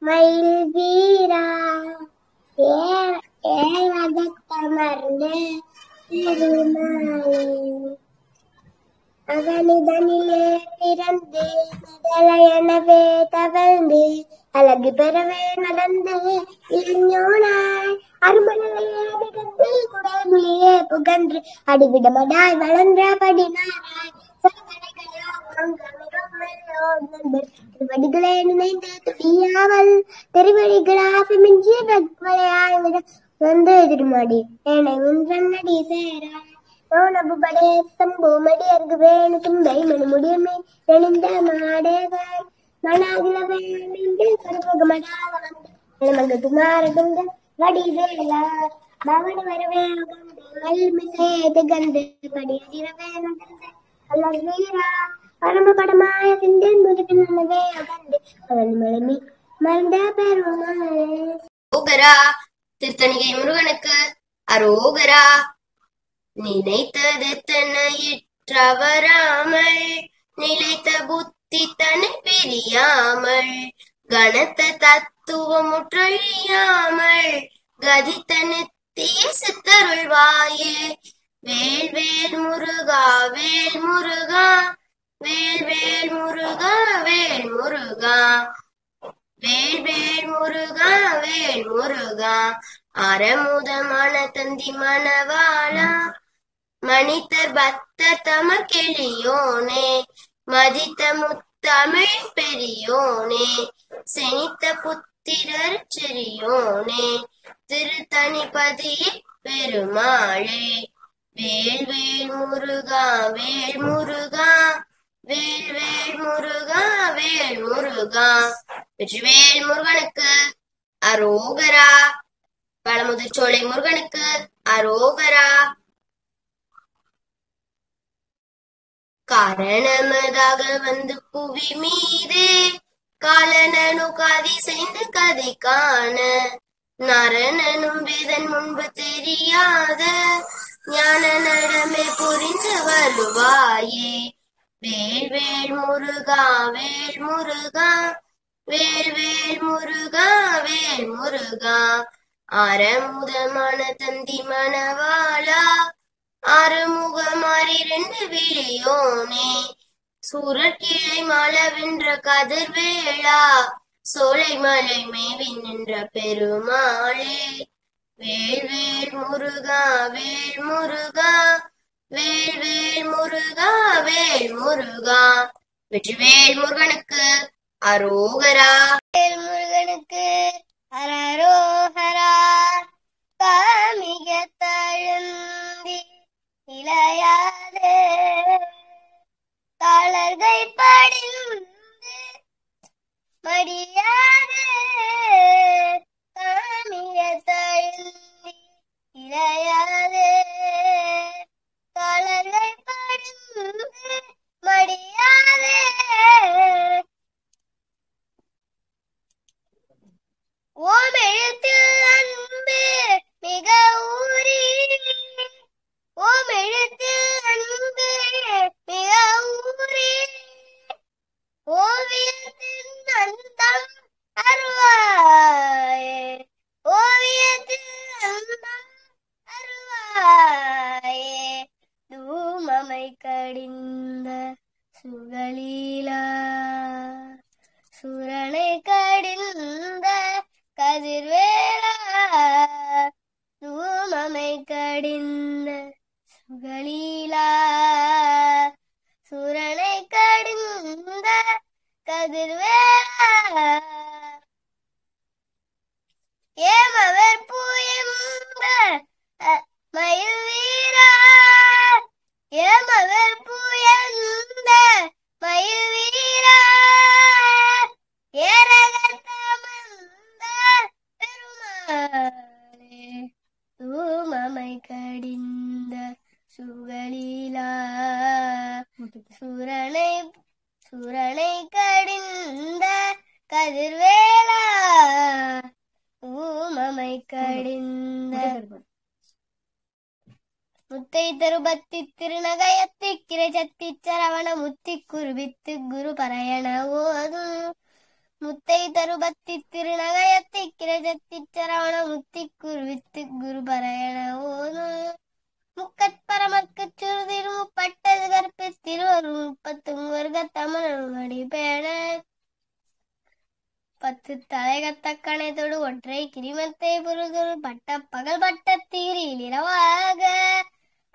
மயில் வீரா ஏழதத்தமர்ந்த பெருமாளே அவனிதனிலே பிறந்து முதலை எனவே தவழ்ந்து அழகு பெறவே நடந்து இளைஞனாய் அருமலையே மிகுந்து குடைமொழியே புகன்று அடிவிடமடாய் வளர்ந்த 16 திருவடிகளே நினைந்து துடியாமல் திருவடிகளாக மிஞ்சிய விளையாய் வந்து திருமடி என்னை ஒன்றடி சேராய் நபுபடே சம்பு மடியர்கு வேணு தும்பை மணிமுடியமே நெளிந்த மாடேவர் மனாகிலவே நின்று சர்வகமடாக வந்து மங்க குமார துங்க வடிவேலா பவனி வரவே அகந்து மல்மிசேது கண்டு படியதிரவே நடந்து அல்ல வீரா பரமபடமாய சிந்தன் முதுகில் நல்லவே அகந்து அவன் மலமி மறந்த பெருமாளே ஓகரா திருத்தணிகை முருகனுக்கு அரோகரா நினைத்தது தன்னையிற்றவராமல் நிலைத்த புத்தி தன்னை பிரியாமல் கனத்த தத்துவம் முற்றழியாமல் கதித்த நித்திய சித்தருள்வாயே. வேல் வேல் முருகா வேல் முருகா, வேல் வேல் முருகா வேல் முருகா, வேல் வேல் முருகா வேல் முருகா. அறமுதமான தந்தி மணவாளா, மணித்தர் பக்தர் தமக்கெளியோனே, மதித்த முத்தமிழ் பெரியோனே, செனித்த புத்திரர் செரியோனே, திருத்தணிபதியே பெருமாளே. வேல் வேல் முருகா வேல் முருகா, வேல் வேல் முருகா வேல் முருகா. வெற்றிவேல் முருகனுக்கு அரோகரா. பழமுதிர்ச்சோலை முருகனுக்கு அரோகரா. காரணமதாக வந்து புவி மீது காலனனு காதி செய்து கதை காண, நரணனும் வேதன் முன்பு தெரியாத ஞான நடமே புரிந்து வருவாயே. வேல் வேல் முருகா வேல் முருகா, வேல் வேல் முருகா வேல் முருகா. ஆரமுதமான தந்தி மணவாளா, ஆறுமுகமாறி ரெண்டு விழியோனே, சூரக்கிளை மாளவென்ற கதிர்வேளா, சோலை மலை மேவி நின்ற பெருமாளே. வேல் வேல் முருகா வேல் முருகா, வேல் வேல் முருகா வேல் முருகா. வெற்றிவேல் முருகனுக்கு அரோகரா. வேல் முருகனுக்கு அரரோகரா. காமிக தழுந்தி இளையாதே தாளர்கள் படிந்து மடியாதே, காமிக தழுந்தி இளையாதே தாளர்கள் படிந்து மடியாதே. ஓமெழுத்தில் அன்பு மிக ஊறி, ஓமெழுத்தில் அன்பு மிக ஊறி, ஓவியத்தின் அந்தம் அருவாயே, ஓவியத்தின் அந்தம் அருவாயே. தூமமை கடிந்த சுகலீலா, சுரனை கடிந்த கதிர்வேளா, தூமமை கடிந்த சுகலீலா, சுரனை கடிந்த கதிர்வேளா. ஏமவர் பூயம்ப மயில் வீரா, ஏமவர் பூயம்ப மயில் வீரா, ஏரகத்தமந்த பெருமாளே. தூமமை கடிந்த சுகலீலா, சுரனை கடிந்த கதிர்வேளா, தூமமை கடிந்த. முத்தை தருபத்தி திருநகையத்தி கிரைச்சத்தி சரவண முத்தி குருவித்து குரு பரையண ஓதும், முத்தை தருபத்தி திருநகையத்தி கிரைச்சத்தி சரவண முத்தி குருவித்து குரு பரையண ஓதும். முக்கட்பரமற்கு சுருதிரு முப்பட்டது கற்பு திருவரும் முப்பத்துவர்க தமிழடி பேண, பத்து தலைகத்தக்கணை தொடு ஒற்றை கிரிமத்தை புரிதொரு பட்ட பகல் பட்ட தீரில் இரவாக,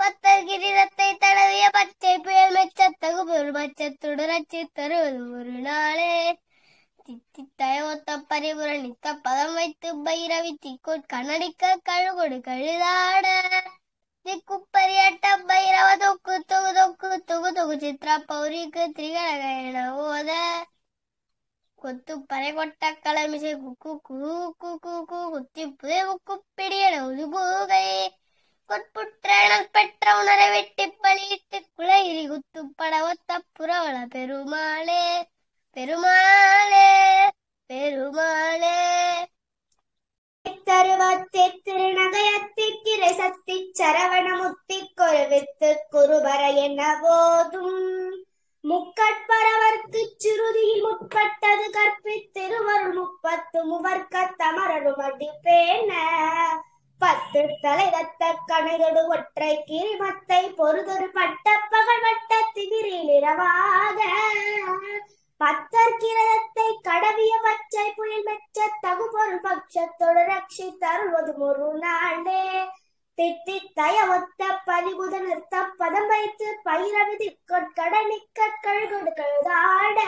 பத்தர் கிரீடத்தை தடவிய பச்சை புயல் மெச்சத்தகு பொருள் பச்சத்துடு ரச்சி தருவதும் ஒரு நாளே. தித்தித்தய ஒத்த பரிபுர நித்த பதம் வைத்து பைரவி தீக்கோட் கண்ணடிக்க கழுகொடு கழுதாட, திக்குப்பரியட்ட பைரவ தொக்கு தொகு தொக்கு தொகு தொகு சித்ரா பௌரிக்கு திரிகடகன ஓத, கொத்து பறை கொட்ட கலமிசை குக்கு கூக்கு கூக்கு குத்தி புதை முக்கு பிடியன உதுபூகை, கொட்புற்றனல் பெற்ற உணரை வெட்டி பலியிட்டு குலையிரி குத்து பட ஒத்த புறவள பெருமாளே. பெருமாளே பெருமாளே. தருவத்தி திருநகையத்தி கிரை சத்தி சரவண முத்தி கொருவித்து குருபர என்ன போதும், முக்கட்பரவர்க்கு சுருதியில் முற்பட்ட முற்பட்டது கற்பித்திருவருள் 30 முவர்க்க தமரரும் அடிப்பேன 10 தலை ரத்த கணைதொடு ஒற்றை கிரிமத்தை பொறுதொரு பட்ட பகல் வட்ட திகிரில் இரவாக பத்தற்கிரதத்தை கடவிய பச்சை புயல் மெச்ச தகுபொருள் பட்சத்தோடு ரட்சி தருவது ஒரு நாளே திட்டி தய ஒத்த பலிபுத நிறுத்த பதம் வைத்து பயிரவிதி கொட்கடனிக்க கழுகொடு கழுதாட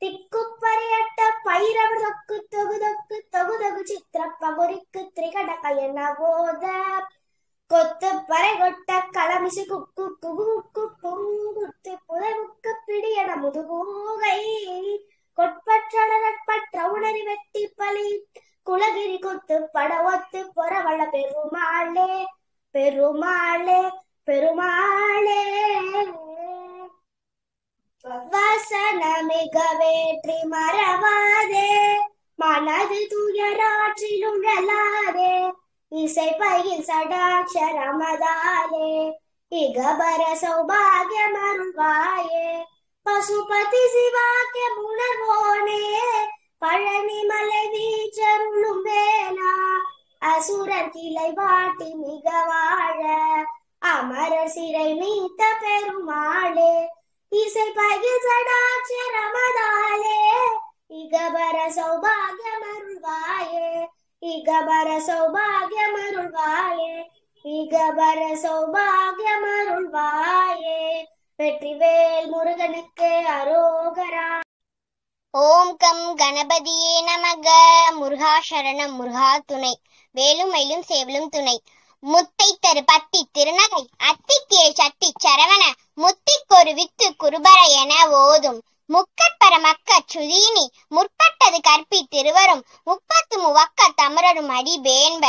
திக்குப்பறியட்ட பயிரவர் தொக்கு தொகு தொக்கு தொகு தொகு சித்திர பகுரிக்கு திரிகட கயன போத கொத்து பறை கொட்ட களமிசு குக்கு குகுக்கு குங்குத்து புதைமுக்கு பிடியன முதுகூகை கொட்பற்ற உணரி வெட்டி பலி குலகிரி கொத்து படவத்து பொறவள பெருமாளே பெருமாளே பெருமாளே வசனமிக வேற்றி மறவாதே மனது துயராற்றில் உழலாதே இசை பயில் சடாட்சரமதாலே இகபர சௌபாகியம் அருள்வாயே பசுபதி சிவாக்கிய உணர்வோனே பழனி மலை வீச்சருளும் வேளா அசுரர் கிளை வாட்டி மிக வாழ அமரர் சிறை மீத்த பெருமாளே இசை பகில் சடாட்சரமதாலே இகபர சௌபாகியம் அருள்வாயே இகபர சௌபாகியம் அருள்வாயே இகபர சௌபாகியம் அருள்வாயே வெற்றிவேல் முருகனுக்கு அரோகரா. ஓம் கம் கணபதியே நமக. முருகா சரணம் முருகா துணை. வேலும் மயிலும் சேவலும் துணை. முத்தை தரு பத்தி திருநகை அத்திக்கேள் சத்தி சரவண முத்திக்கொரு வித்து குருபர என ஓதும் முக்கட்பர மக்க சுதீனி முற்பட்டது கற்பி திருவரும் 30 முவக்க தமரரும் அடி பேன்ப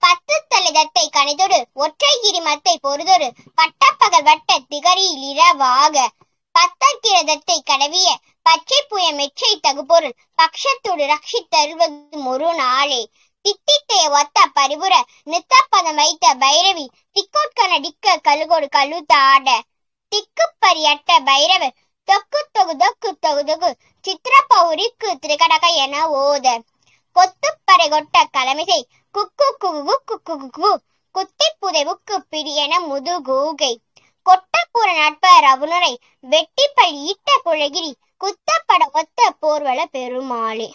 10 தலைதத்தை கணிதொடு ஒற்றை கிரிமத்தை பொறுதொரு பட்டப்பகல் வட்ட திகரில் இரவாக பத்தற்கிரதத்தை கடவிய பச்சை புய மெச்சை தகுபொருள் பக்ஷத்தோடு ரட்சி தருவது ஒரு நாளே திட்டித்தைய ஒத்த பரிபுர நித்தப்பதம் வைத்த பைரவி திக்கோட்கன டிக்க கழுகோடு கழுத்தாட திக்குப்பரியட்ட பைரவர் தொக்கு தொகு தொக்கு தொகு தொகு சித்திர பௌரிக்கு திரிகடக என ஓத கொத்துப்பறை கொட்ட களமிசை குக்கு குகு குக்கு குகு குத்தி புதைவுக்கு பிடியென முதுகூகை கொட்டப்புற நட்பர் அவுணரை வெட்டிப்பல் ஈட்ட புழகிரி குத்தப்பட ஒத்த போர்வள பெருமாளே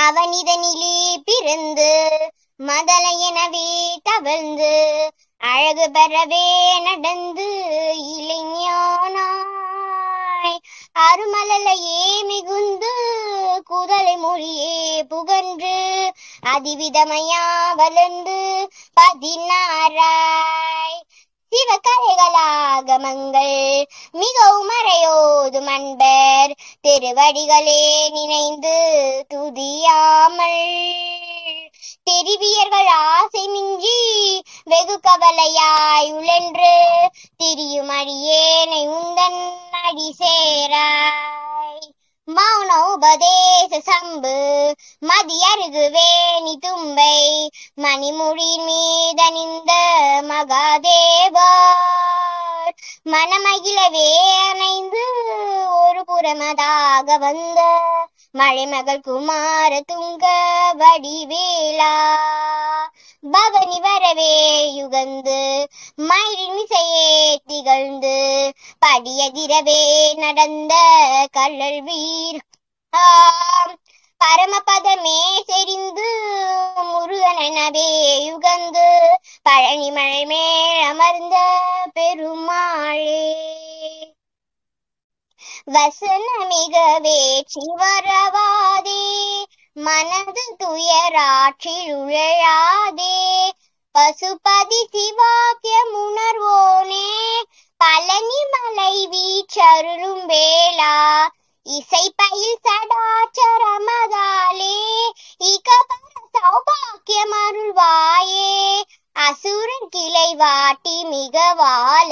அவனிதனிலே பிறந்து மதலையெனவே தவழ்ந்து அழகு பெறவே நடந்து இளைஞனாய் அருமலையே மிகுந்து குதலை மொழியே புகன்று அதிவிதமையா வளர்ந்து 16 சிவகலைகளாகமங்கள் மிகவும் மறையோதும் அன்பர் திருவடிகளே நினைந்து துதியாமல் தெரிவியர்கள் ஆசை மிஞ்சி வெகு கவலையாய் உழன்று திரியும் அடியேனை உந்தன் அடி சேராய் மௌன உபதேச சம்பு மதியருகு வேணி தும்பை மணிமுடி மீதணிந்த மகாதேவர் மனமகிழவே அணைந்து ஒரு புறமதாக வந்த மழைமகள் குமார துங்க வடிவேலா பவனி வரவே யுகந்து மயிலின் மிசையே திகழ்ந்து படியதிரவே நடந்த கள்ளல் வீர் பரமபதமே செறிந்து முருகனவே யுகந்து பழனி மழை மேல் அமர்ந்த பெருமாளே வசனமிக வேற்றி வரவாதே மனது துயராற்றில் உழலாதே பசுபதி சிவாக்கியம் உணர்வோனே பழனி மலை வீச்சருளும் வேளா இசை பயில் சடாச்சரமதாலே இகபர சௌபாக்கியம் அருள்வாயே அசுரன் கிளை வாட்டி மிக வாழ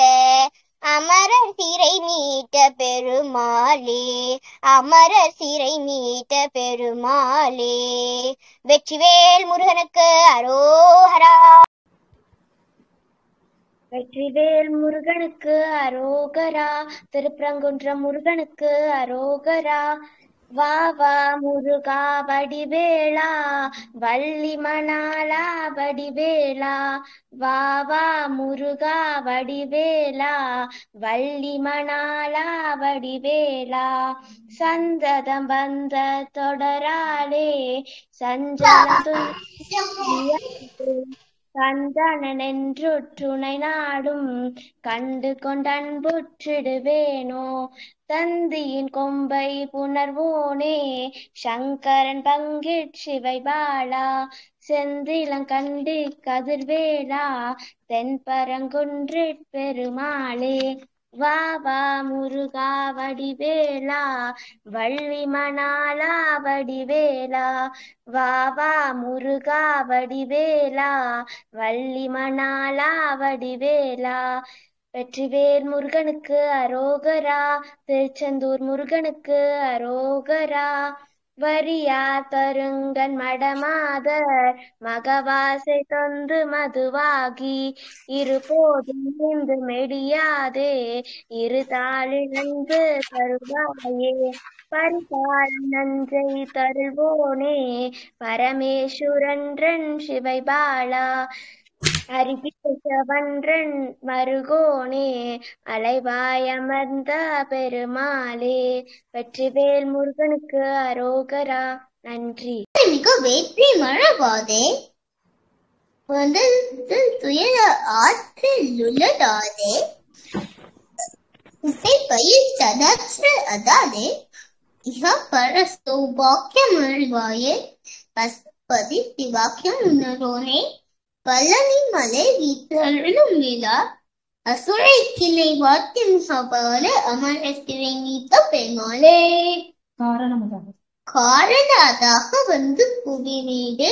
அமரர் சிறை மீட்ட பெருமாளே அமரர் சிறை மீட்ட பெருமாளே வெற்றிவேல் முருகனுக்கு அரோஹரா. வெற்றிவேல் முருகனுக்கு அரோகரா. திருப்பரங்குன்றம் முருகனுக்கு அரோகரா. வா வா முருகா வடிவேலா, வள்ளி மணாலா வடிவேலா. வா வா முருகா வடிவேலா, வள்ளி மணாலா வடிவேலா. சந்ததம் வந்த தொடராலே சஞ்சலம் கந்தனன் என்று துணை நாடும் கண்டு கொண்டன்புற்றிடுவேனோ. தந்தியின் கொம்பை புணர்வோனே சங்கரன் பங்கிற் சிவை பாலா. செந்திலங்கண்டி கதிர்வேலா தென்பரங்குன்றிற் பெருமாளே. வா வா முருகா வடிவேலா, வள்ளி மணாலா வடிவேலா. வா வா முருகா வடிவேலா, வள்ளி மணாலா வடிவேலா. வெற்றிவேல் முருகனுக்கு அரோகரா. திருச்செந்தூர் முருகனுக்கு அரோகரா. வரியா தருங்கன் மடமாதர் மகவாசை தொந்து மதுவாகி இருபோதும் நீந்து மெடியாதே இரு தாளிழந்து தருவாயே. பரிபால் நஞ்சை தருள்வோனே பரமேஸ்வரன்றன் சிவை பாலா. அரிகேசவன்றன் மருகோனே அலைவாயமர்ந்த பெருமாளே. வெற்றிவேல் முருகனுக்கு அரோகரா. நன்றி. வெற்றி மழவாதே துயர ஆற்றில் உள்ளதாதே பயிர் சதாற்ற அதாதே இஹ பர சௌபாக்கியம் அருள்வாயே. பசுபதி சிவாக்கியம் உணர்வோனே பழனி மலை வீட்டருளும் விழா. அசுரை கிளை வாத்தியம் சபால அமர சிறை நீத்த பெருமாளே. காரணதாக வந்து புவி வீடு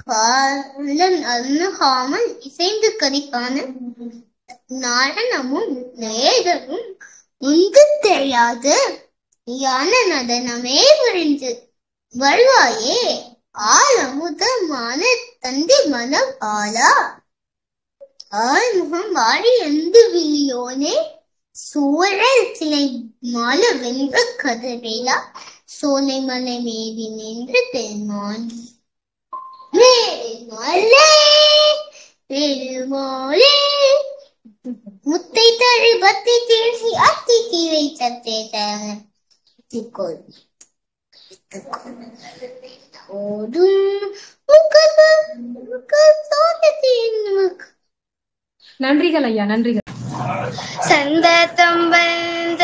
காலன் அருகாமல் இசைந்து கரிக்கான நாரணமும் நேரமும் உந்து தெரியாது யான நடனமே புரிந்து வருவாயே. ஆலமுதமான தந்தை மனம் ஆளா ஆழ்முகம் வாடி எந்து விழியோனே. சூழல் சிலை மால வென்ற கதிரேலா சோலைமலை மேவி நின்ற பெருமாள். பெருமாளே முத்தை தழு பத்தி திருச்சி அத்தி கீரை சத்தே நன்றிகள் ஐயா, நன்றிகள். சந்ததம் வந்த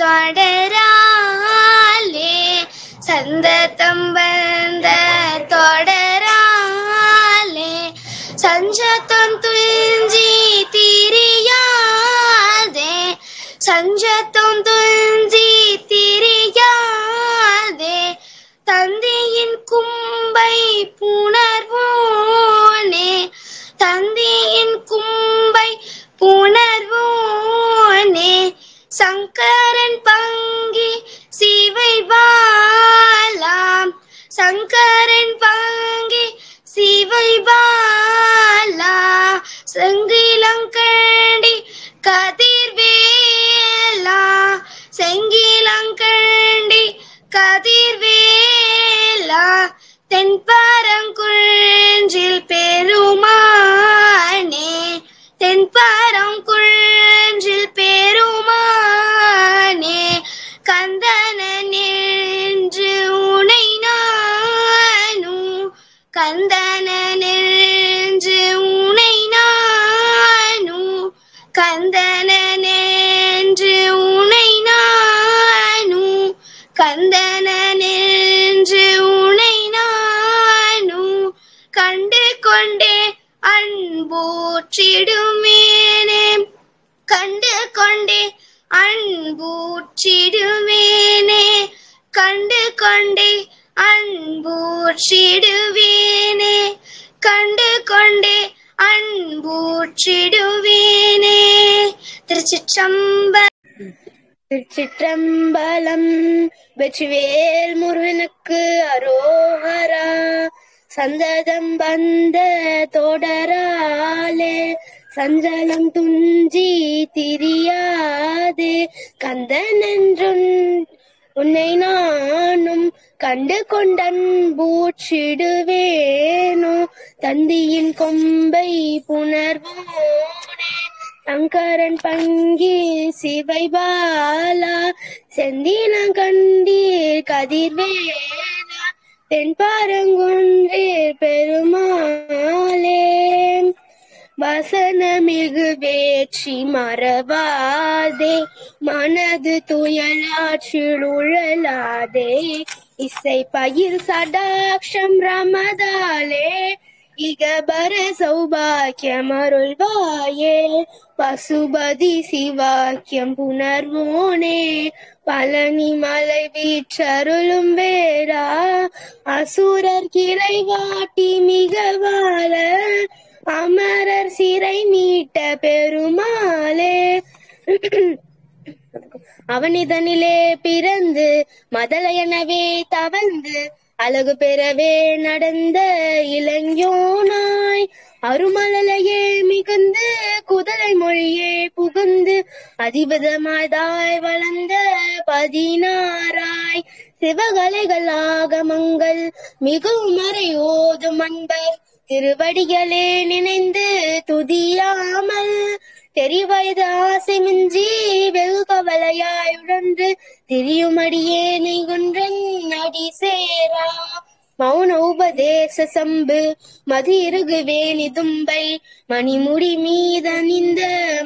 தொடராலே சந்ததம் வந்த தொடராலே சஞ்சத்தம் துஞ்சி திரியாதே சஞ்சத்தம் துஞ்சி திரியாதே தந்தையின் கும்பை புணர்வோனே தந்தையின் கும்பை புணர்வோனே சங்கரன் பங்கி சிவை பாலாம் சங்கரன் பங்கி சிவை பாலா செங்கிலங்கண்டி கதிர்வேலா செங்கிலங்கண்டி கதிர்வேலா தென்பரங்குன்றில் பெருமானே தென்பரங்குன்றில் பெருமானே கந்தனன் என்று உனை நானும் கந்தனன் என்று உனை நானும் கந்தனன் என்று உனை நானும் கந்தனன் என்று உனை நானும் கண்டு கொண்டே அன்பூற்றிடுவேனே கண்டு கொண்டே அன்பூற்றிடுவேனே கண்டு கொண்டே அன்பூற்றிடுவேனே கண்டு கொண்டே அன்பூற்றிடுவேனே. திருச்சிற்றம்பலம். வெற்றிவேல் முருகனுக்கு அரோகரா. சந்ததம் வந்த தொடராலே சஞ்சலம் துஞ்சி திரியாதே கந்தன் என்றும் உன்னை நானும் கண்டு கொண்டன்பூச்சிடுவேனோ தந்தியின் கொம்பை புணர்வோனே சங்கரன் பங்கி சிவை பாலா செந்தின கண்டீர் கதிர்வேலா தென்பாரங்குன்றீர் பெருமாளே வசனமிகு வேற்றி மறவாதே மனது துயலாற்றில் உழலாதே இசை பயிர் சடாட்சம் ரமதாலே இகபர சௌபாக்கியமருள்வாயே பசுபதி சிவாக்கியம் புணர்வோனே பழனி மலை வீற்றருளும் வேளா அசுரர் கிளை வாட்டி மிக வாழ அமரர் சிறை மீட்ட பெருமாளே அவனிதனிலே பிறந்து மதலையனவே தவழ்ந்து அழகு பெறவே நடந்த இளைஞனாய் அருமலையே மிகுந்து குதலை மொழியே புகுந்து அதிபதமாய் வளர்ந்த 16 சிவகலைகள் ஆகமங்கள் மிகவும் மறை ஓதும் அன்பர் திருவடிகளே நினைந்து துதியாமல் தெரிவயது ஆசை மிஞ்சி வெகு கவலையாய் உழன்று திரியுமடியே நெய்குன்றன் அடி சேரா மௌன உபதேச சம்பு மதி இருகுவேணி தும்பை மணிமுடி மீதணிந்த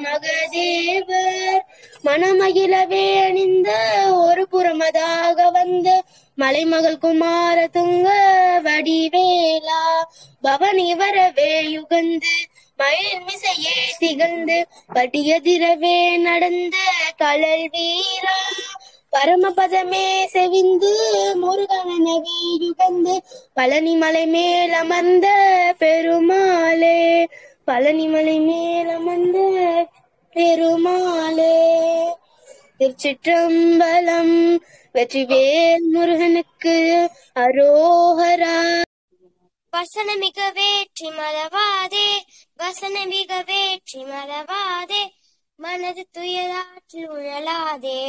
மகதேவர் மனமகிழவே அணிந்த ஒரு புறமதாக வந்த மலைமகள் குமார துங்க வடிவேலா பவனி வரவே யுகந்து மயிலின் மிசையே திகழ்ந்து பட்டியதிரவே நடந்த கழல் வீரா பரமபதமே செவிந்து முருகனவே யுகந்து பழனிமலை மேல் அமர்ந்த பெருமாளே பழனிமலை மேல் அமர்ந்த பெருமாளே திருச்சிற்றம்பலம் வெற்றிவேல் முருகனுக்கு அரோகரா. வசனமிக வேற்றி மறவாதே வசனமிக வேற்றி மறவாதே மனது துயராற்றில் உழலாதே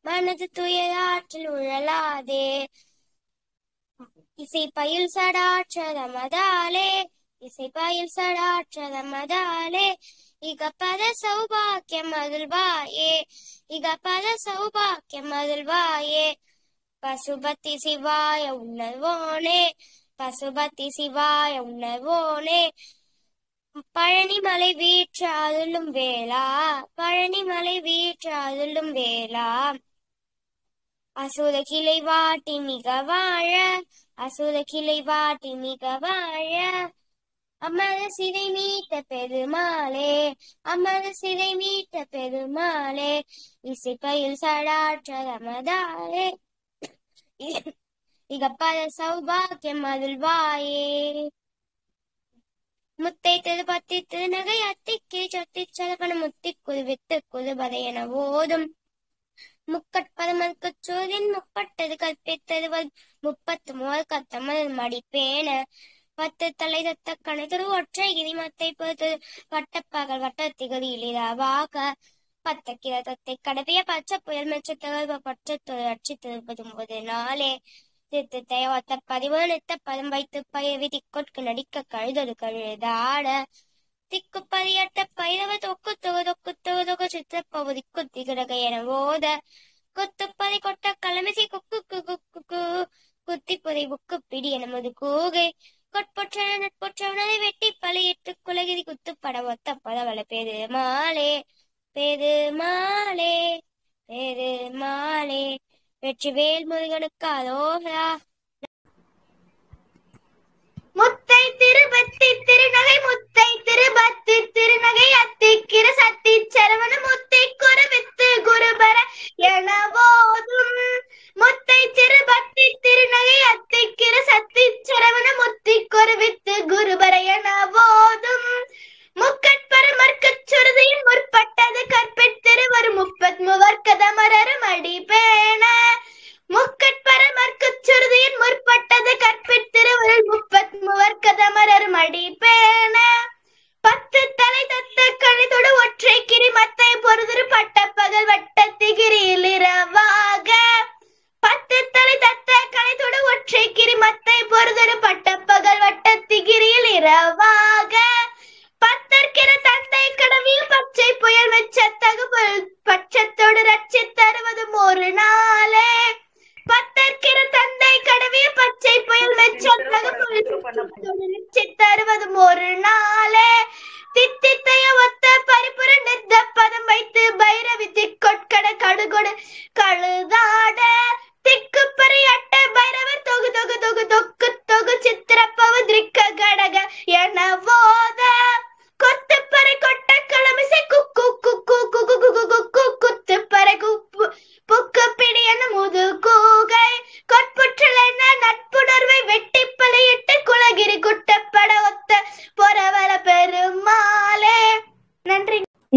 மனது துயராற்றில் உழலாதே இசை பயில் சடாட்சரமதாலே இசை பயில் சடாட்சரமதாலே இகப்பத சௌபாக்கியம் அருள்வாயே இகப்பத சௌபாக்கியம் அருள்வாயே பசுபதி சிவாய உணர்வோனே பசுபதி சிவாய உணர்வோனே பழனிமலை வீற்று அருளும் வேளா பழனிமலை வீற்று அருளும் வேளா அசுர கிளை வாட்டி மிக வாழ அசுர கிளை வாட்டி மிக வாழ அமர சிறை மீட்ட பெருமாளே அமர சிறை மீட்ட பெருமாளே இசைப்பயில் சடாட்சரமதாலே இகப்பத சௌபாக்கியம் அருள்வாயே முத்தை திருப்பத்தி திருநகை அத்திக்கு சொத்தி சலபன முத்தி குருவித்து குருபதை என ஓதும் முக்கட்பதமற்கு சூரியன் முப்பட்டது கற்பித்தது 33 கத்தமல் மடிப்பேன 10 தலை தத்த கணைத்தொரு ஒற்றை கிரி மத்தை பொறுத்து வட்டப்பகல் வட்டத்திகதி இளிராவாக 10 கிர தத்தை கடவிய பச்சை புயல் மெச்ச தகவல் பற்றத்தொரு அச்சு 39 நாளே திருத்தத்தை ஒத்த 13 பதம் வைத்து பயிர் திக்கொட்கு நடிக்க கழுதொரு கழுதாட திக்கு பதியட்ட பயிரவ தொக்கு தொகு தொக்கு தொகு தொகு சித்திரப்பகுதி குத்தி கிடக்க என ஓத குத்துப்பதி கொட்ட கலமிசி குக்கு குக்கு குத்தி புதை புக்கு பிடி எனமது கூகை கொட்பொற்றன நட்பொற்றவனதை வெட்டி பழையிட்டு குலகிரி குத்துப்பட ஒத்த பதவள பெருமாளே பெருமாளே பெருமாளே வெற்றிவேல் முருகனுக்கு அரோகரா. முத்தை திருபத்தி திருநகை முத்தை திருபத்தி திருநகை அத்திக்கிற சத்தி சரவண முத்தை குருவித்து குருபர என போதும் முத்தை திருபத்தி திருநகை அத்திக்கிற சத்தி சரவண முத்தி குருவித்து குருபர என போதும் முக்கட்பரமர்க்கச் சுருதியின் முற்பட்டது கற்பித்திருவர் 33 கதமரரும் அடிபேண முக்கட்பரமர்க்கச் சுருதியின் முற்பட்டது கற்பித்திருவர் 33 கதமரரும் அடிபேண 10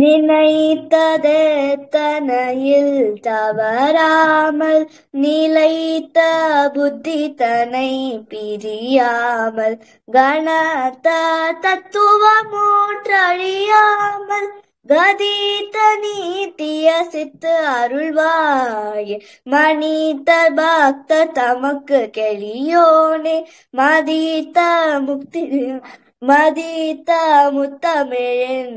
நினைத்ததெத்தனையில் தவறாமல் நிலைத்த புத்தி தனை பிரியாமல் கனத்த தத்துவமூற்றழியாமல் கதித்த நீத்திய சித்து அருள்வாயே மணித்த பக்தர் தமக்கு கெளியோனே மதித்த முத்தமிழின்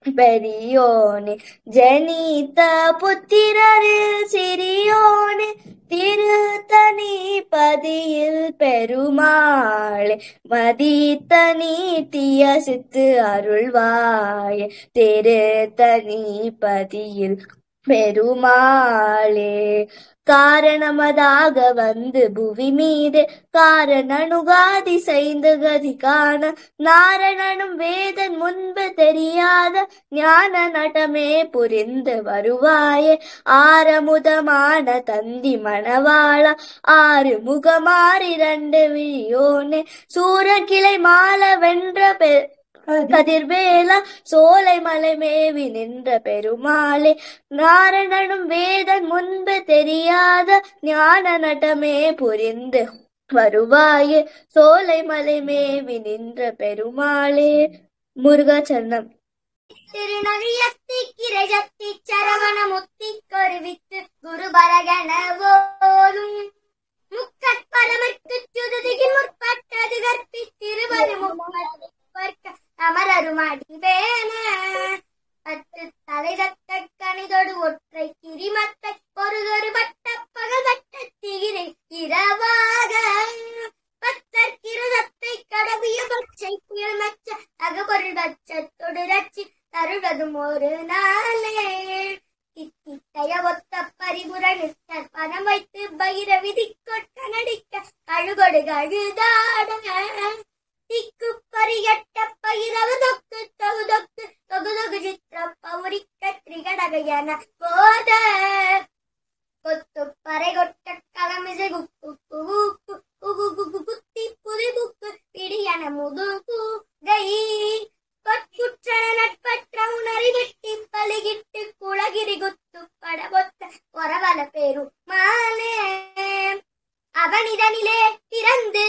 பெரியோனே ஜனித்த புத்திரரில் சிறியோனே திருத்தனி பதியில் பெருமாளே மதித்த நீத்திய சித்து அருள்வாயே திருத்தனி பதியில் பெருமாளே காரணமதாக வந்து புவி மீது காரணனுகாதி செய்து கதி காண நாரணனும் வேதன் முன்பு தெரியாத ஞான நட்டமே புரிந்து வருவாயே ஆரமுதமான தந்தி மணவாள ஆறு முகமாறிரண்டு விழியோனே சூர கிளை மால வென்ற கதிர்வேலா சோலை மலை மேவி நின்ற பெருமாளே நாரணனும் வேதன் முன்பு தெரியாத ஞான நட்டமே புரிந்து வருவாயே சோலை மலை மேவி நின்ற பெருமாளே. முருகாச்சரணம். திருநவியத்தி கிரஜத்தி சரவண முத்தி கருவித்து குருபரகன ஓதும் முக்கற்பரமற்கு சுதுதியில் முற்பட்டது கற்பி திருவருமுக்க அமரருமாடி வேன பத்து தலை தட்ட கணிதொடு ஒற்றை கிரிமத்தை பொருதொரு பட்ட பகல் பட்ட திகிரை இரவாக பத்தர் கிரதத்தை கடவிய பச்சை புயல் மச்ச அகபொருள் பச்சத்தொடு ரச்சி தருவதும் ஒரு நாளே தித்தித்தைய ஒத்த பரிபுர நிற்கற் பணம் வைத்து பயிர விதி கொட்ட நடிக்க கழுகொடு கழுதாட திக்கு பரியட்ட பயிரவு தொக்கு தொகுதொக்கு தொகுதொகு சித்திர பௌரிக்க திரிகடகையன போத கொத்து பறை கொட்ட களமிசை குக்கு குக்கு குகு குத்தி புதி புக்கு பிடியன முதுகு கை கொட்குற்ற நட்பற்ற உணரி வெட்டி பலிகிட்டு குளகிரி குத்து படபொத்த பொறவல பெரும் மாலே அவனிதனிலே பிறந்து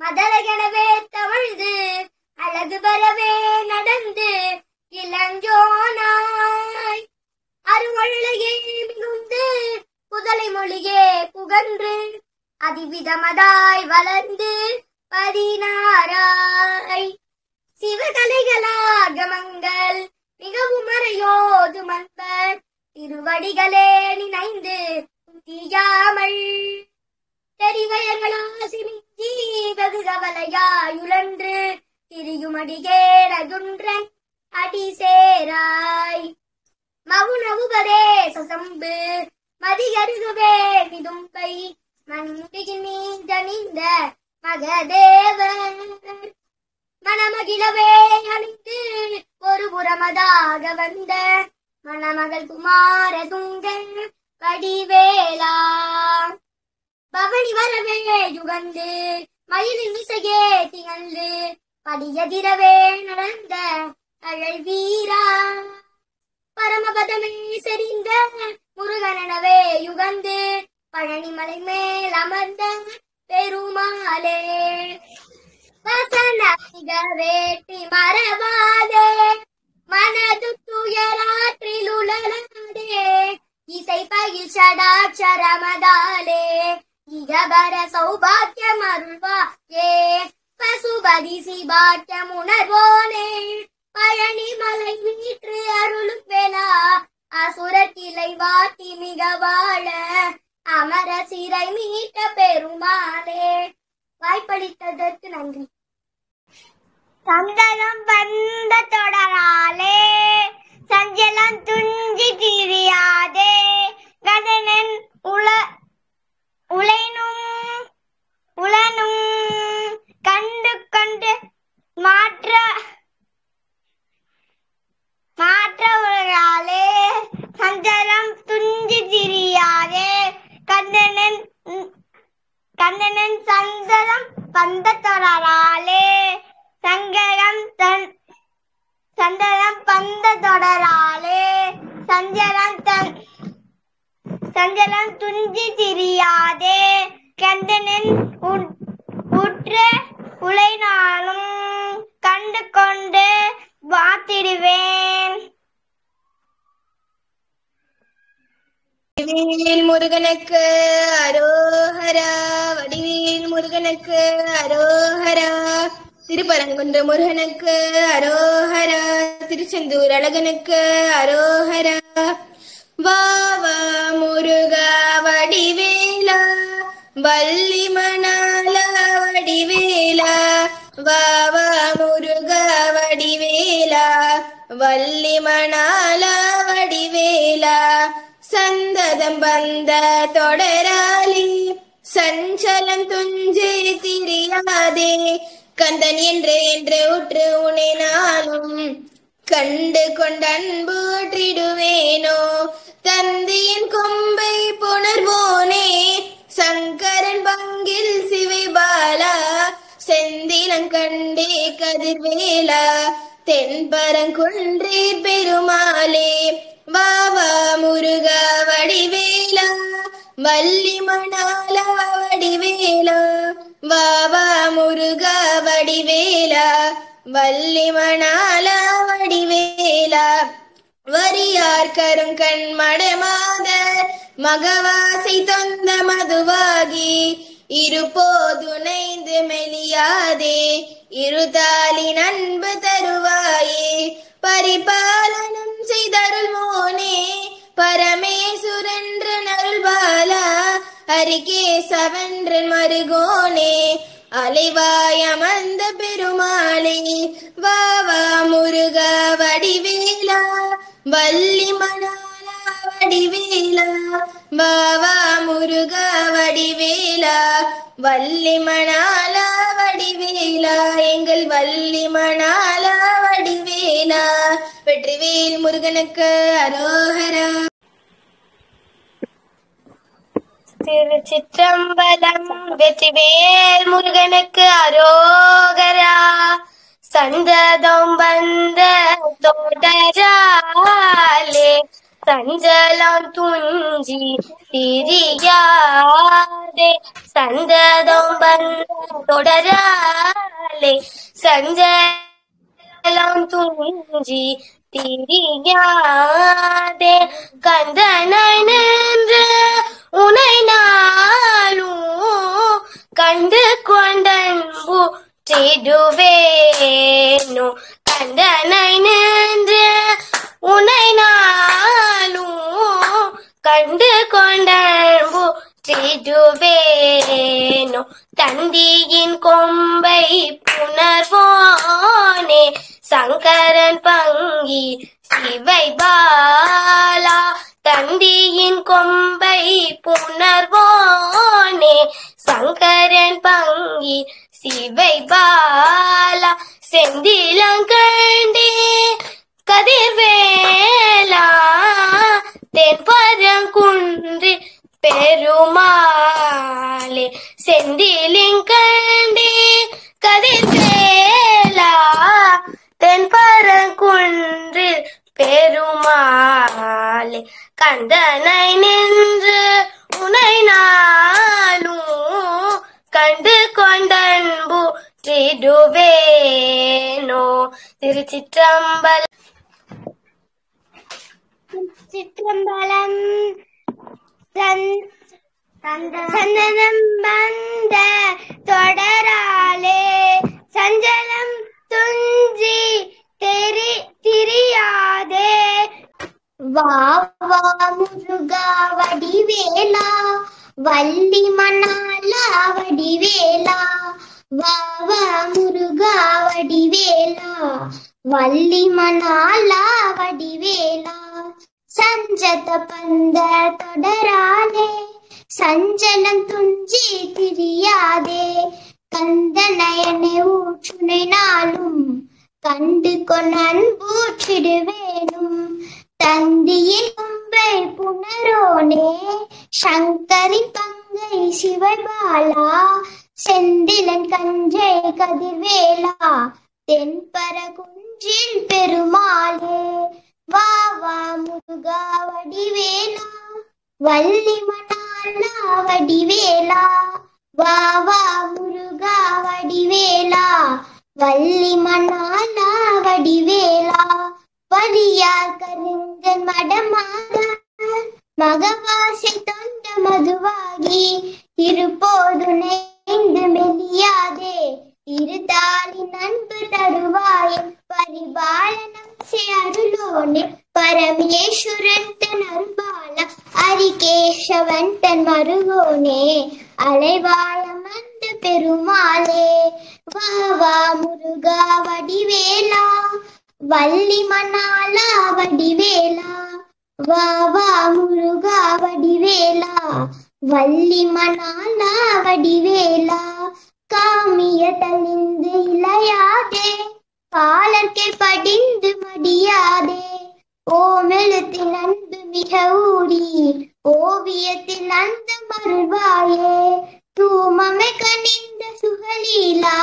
மதலகனவே தவழ்ந்து அழகு வரவே நடந்து இளஞ்சோனாய் அருவழையே மிகுந்து புதலை மொழியே புகன்று அதிவிதமதாய் வளர்ந்து பதினாராய் சிவகலைகளாகமங்கள் மிகவும் மறையோது மன்பர் திருவடிகளே நினைந்து தீயாமல் தெரிவயர்களாசி மிஞ்சி வெகு கவலையாயுழன்று திரியுமடிகேரகுன்றன் அடிசேராய் மவுனவுபதேச சம்பு மதியருகுவே மிதும்பை மண்டிகின் நீந்த மகதேவர் மணமகிழவே அணிந்து ஒரு புறமதாக வந்த மணமகள் குமார துங்கன் வடிவேலா பவனி வரவே யுகந்து மயிலின் விசையே திகழ்ந்து படியதிரவே நடந்த அழல் வீரா பரமபதமே செறிந்த முருகனவே யுகந்து பழனிமலை மேல் அமர்ந்த பெருமாளே வசன வேட்டி மரபாதே மனது துயராற்றில் உழலாதே இசை பயில் சடாட்சரமதாலே இகபர சௌபாக்கியம் அருள்வாயே பசுபதி சிபாக்கியம் உணர்வோனே பழனிமலை வீற்று அருளும் வேளா அசுர கிளை வாட்டி மிக வாழ அமர சிறை மீட்ட பெருமாளே. வாய்ப்பளித்ததற்கு நன்றி. சந்தனம் வந்த தொடராலே சஞ்சலம் துஞ்சி திரியாதே கதனன் உளனும் கண்டு கண்டு மாற்ற உலகாலே சஞ்சலம் துஞ்சி திரியாதே கந்தனன் சந்தனம் வந்த தொடராலே சந்தனம் வந்த தொடராலே சஞ்சலம் துஞ்சி திரியாதே கந்தனின் உற்ற உழைநாளும் கண்டு கொண்டு வாத்திடுவேன். வடிவேல் முருகனுக்கு அரோஹரா, வடிவேல் முருகனுக்கு அரோஹரா, திருப்பரங்குன்ற முருகனுக்கு அரோஹரா, திருச்செந்தூர் அழகனுக்கு அரோஹரா. வா வா முருகா வடிவேலா, வள்ளி மணாலா வடிவேலா, வா வா முருகா வடிவேலா, வள்ளி மணாலா வடிவேலா. சந்ததம் வந்த தொடராளி சஞ்சலம் துஞ்சி திரியாதே கந்தன் என்று உற்று உனை நானும் கண்டு கொண்டன்பூற்றிடுவேனோ. தந்தியின் கொம்பை புணர்வோனே சங்கரன் பங்கில் சிவைபாலா, செந்திலங்கண்டே கதிர்வேலா, தென்பரங்குன்றீர் பெருமாளே. வா வா முருகா வடிவேலா, வள்ளி மணாலா வடிவேலா, வா வா முருகா வடிவேலா, வள்ளி மணாலா வடிவேலா. வரியார் கருங்கண் மடமாதர் மகவாசி தொந்த மதுவாகி இருபோதுணைந்து மெலியாதே இருதாலின் அன்பு தருவாயே. பரிபாலனம் செய்தருள் மோனே பரமேசுரன்றன் அருள்பாலா, ஹரிகேசவன்றன் மருகோனே அலைவாயமர்ந்த பெருமாளே. வா வா முருகா வடிவேலா, வள்ளி மணாலா வடிவேலா, வா வா முருகா வடிவேலா, வள்ளி மணாலா வடிவேலா, எங்கள் வள்ளி மணாலா வடிவேலா. வெற்றிவேல் முருகனுக்கு அரோஹரா. திருச்சிற்றம்பலம். வெற்றிவேல் முருகனுக்கு அரோகரா. சந்ததம் வந்த தொடராலே சஞ்சலம் துஞ்சி திரியாதே, சந்ததம் வந்த தொடராலே சஞ்சலம் துஞ்சி திரியாதே. கந்தனை நின்று உனை நாளும் கண்டு கொண்டன்பு செய்டுவேனோ. கந்தனை நின்று உனை நாளும் கண்டு கொண்டன்பு செய்டுவேனோ. தந்தியின் கொம்பை புணர்வோனே சங்கரன் பங்கி சிவை பாலா, தந்தியின் கொம்பை புணர்வோனே சங்கரன் பங்கி சிவை பாலா, செந்திலங்கண்டே கதிர்வேலா, தென்பரங்குன்றி பெருமாளே. செந்திலிங்கண்டே கதிர்வேலா, தென்பரங்குன்றில் பெருமாளே. கந்தனை நின்று உனை நாளும் கண்டு கொண்டன்பு செய்டுவேனோ. திருச்சிற்றம்பலம். சிற்றம்பலம். சந்தனம் வந்த தொடராலே சஞ்சலம் துஞ்சி திரியாதே. வா வா முருகா வடிவேலா, வள்ளி மணாலா வடிவேலா, வா வா முருகா வடிவேலா, வள்ளி மணாலா வடிவேலா. சஞ்சத பந்த தொடராலே சஞ்சலம் துஞ்சி திரியாதே, கந்தனயனை ஊற்றுனை நாளும் கண்டு கொண்டன்பூற்றிடுவேனும். தந்தியின் கொம்பை புணரோனே சங்கரின் பங்கை சிவபாலா, செந்திலன் கஞ்சை கதிர்வேலா, தென்பரகுன்றில் பெருமாளே. வா வா முருகா வள்ளி மணாலா வடிவேலா வா வா முருகா வடிவேலா வள்ளி மணாலா வடிவேலா வரியார் கருங்கன் மடமாக மகவாசை தொண்ட மதுவாகி இருப்போது நெய்ந்து மெலியாதே இருதாளி நண்பு தருவாயின் பரிபாலனம் அருளோனே பரமேஸ்வரன் தன் அருள்பால அரிகேசவன் தன் மருகோனே அலைவாழ மந்த பெருமாளே வா வா முருகா வடிவேலா வள்ளி மணாலா வடிவேலா வா வா முருகா வடிவேலா வள்ளி மணாலா வடிவேலா காமிய தளிந்து இளையாதே காலர்க்கே படிந்து மடியாதே ஓமெழுத்தில் அன்பு மிக ஊறி ஓவியத்தில் அந்த மருள்வாயே தூமமை கனிந்த சுகலீலா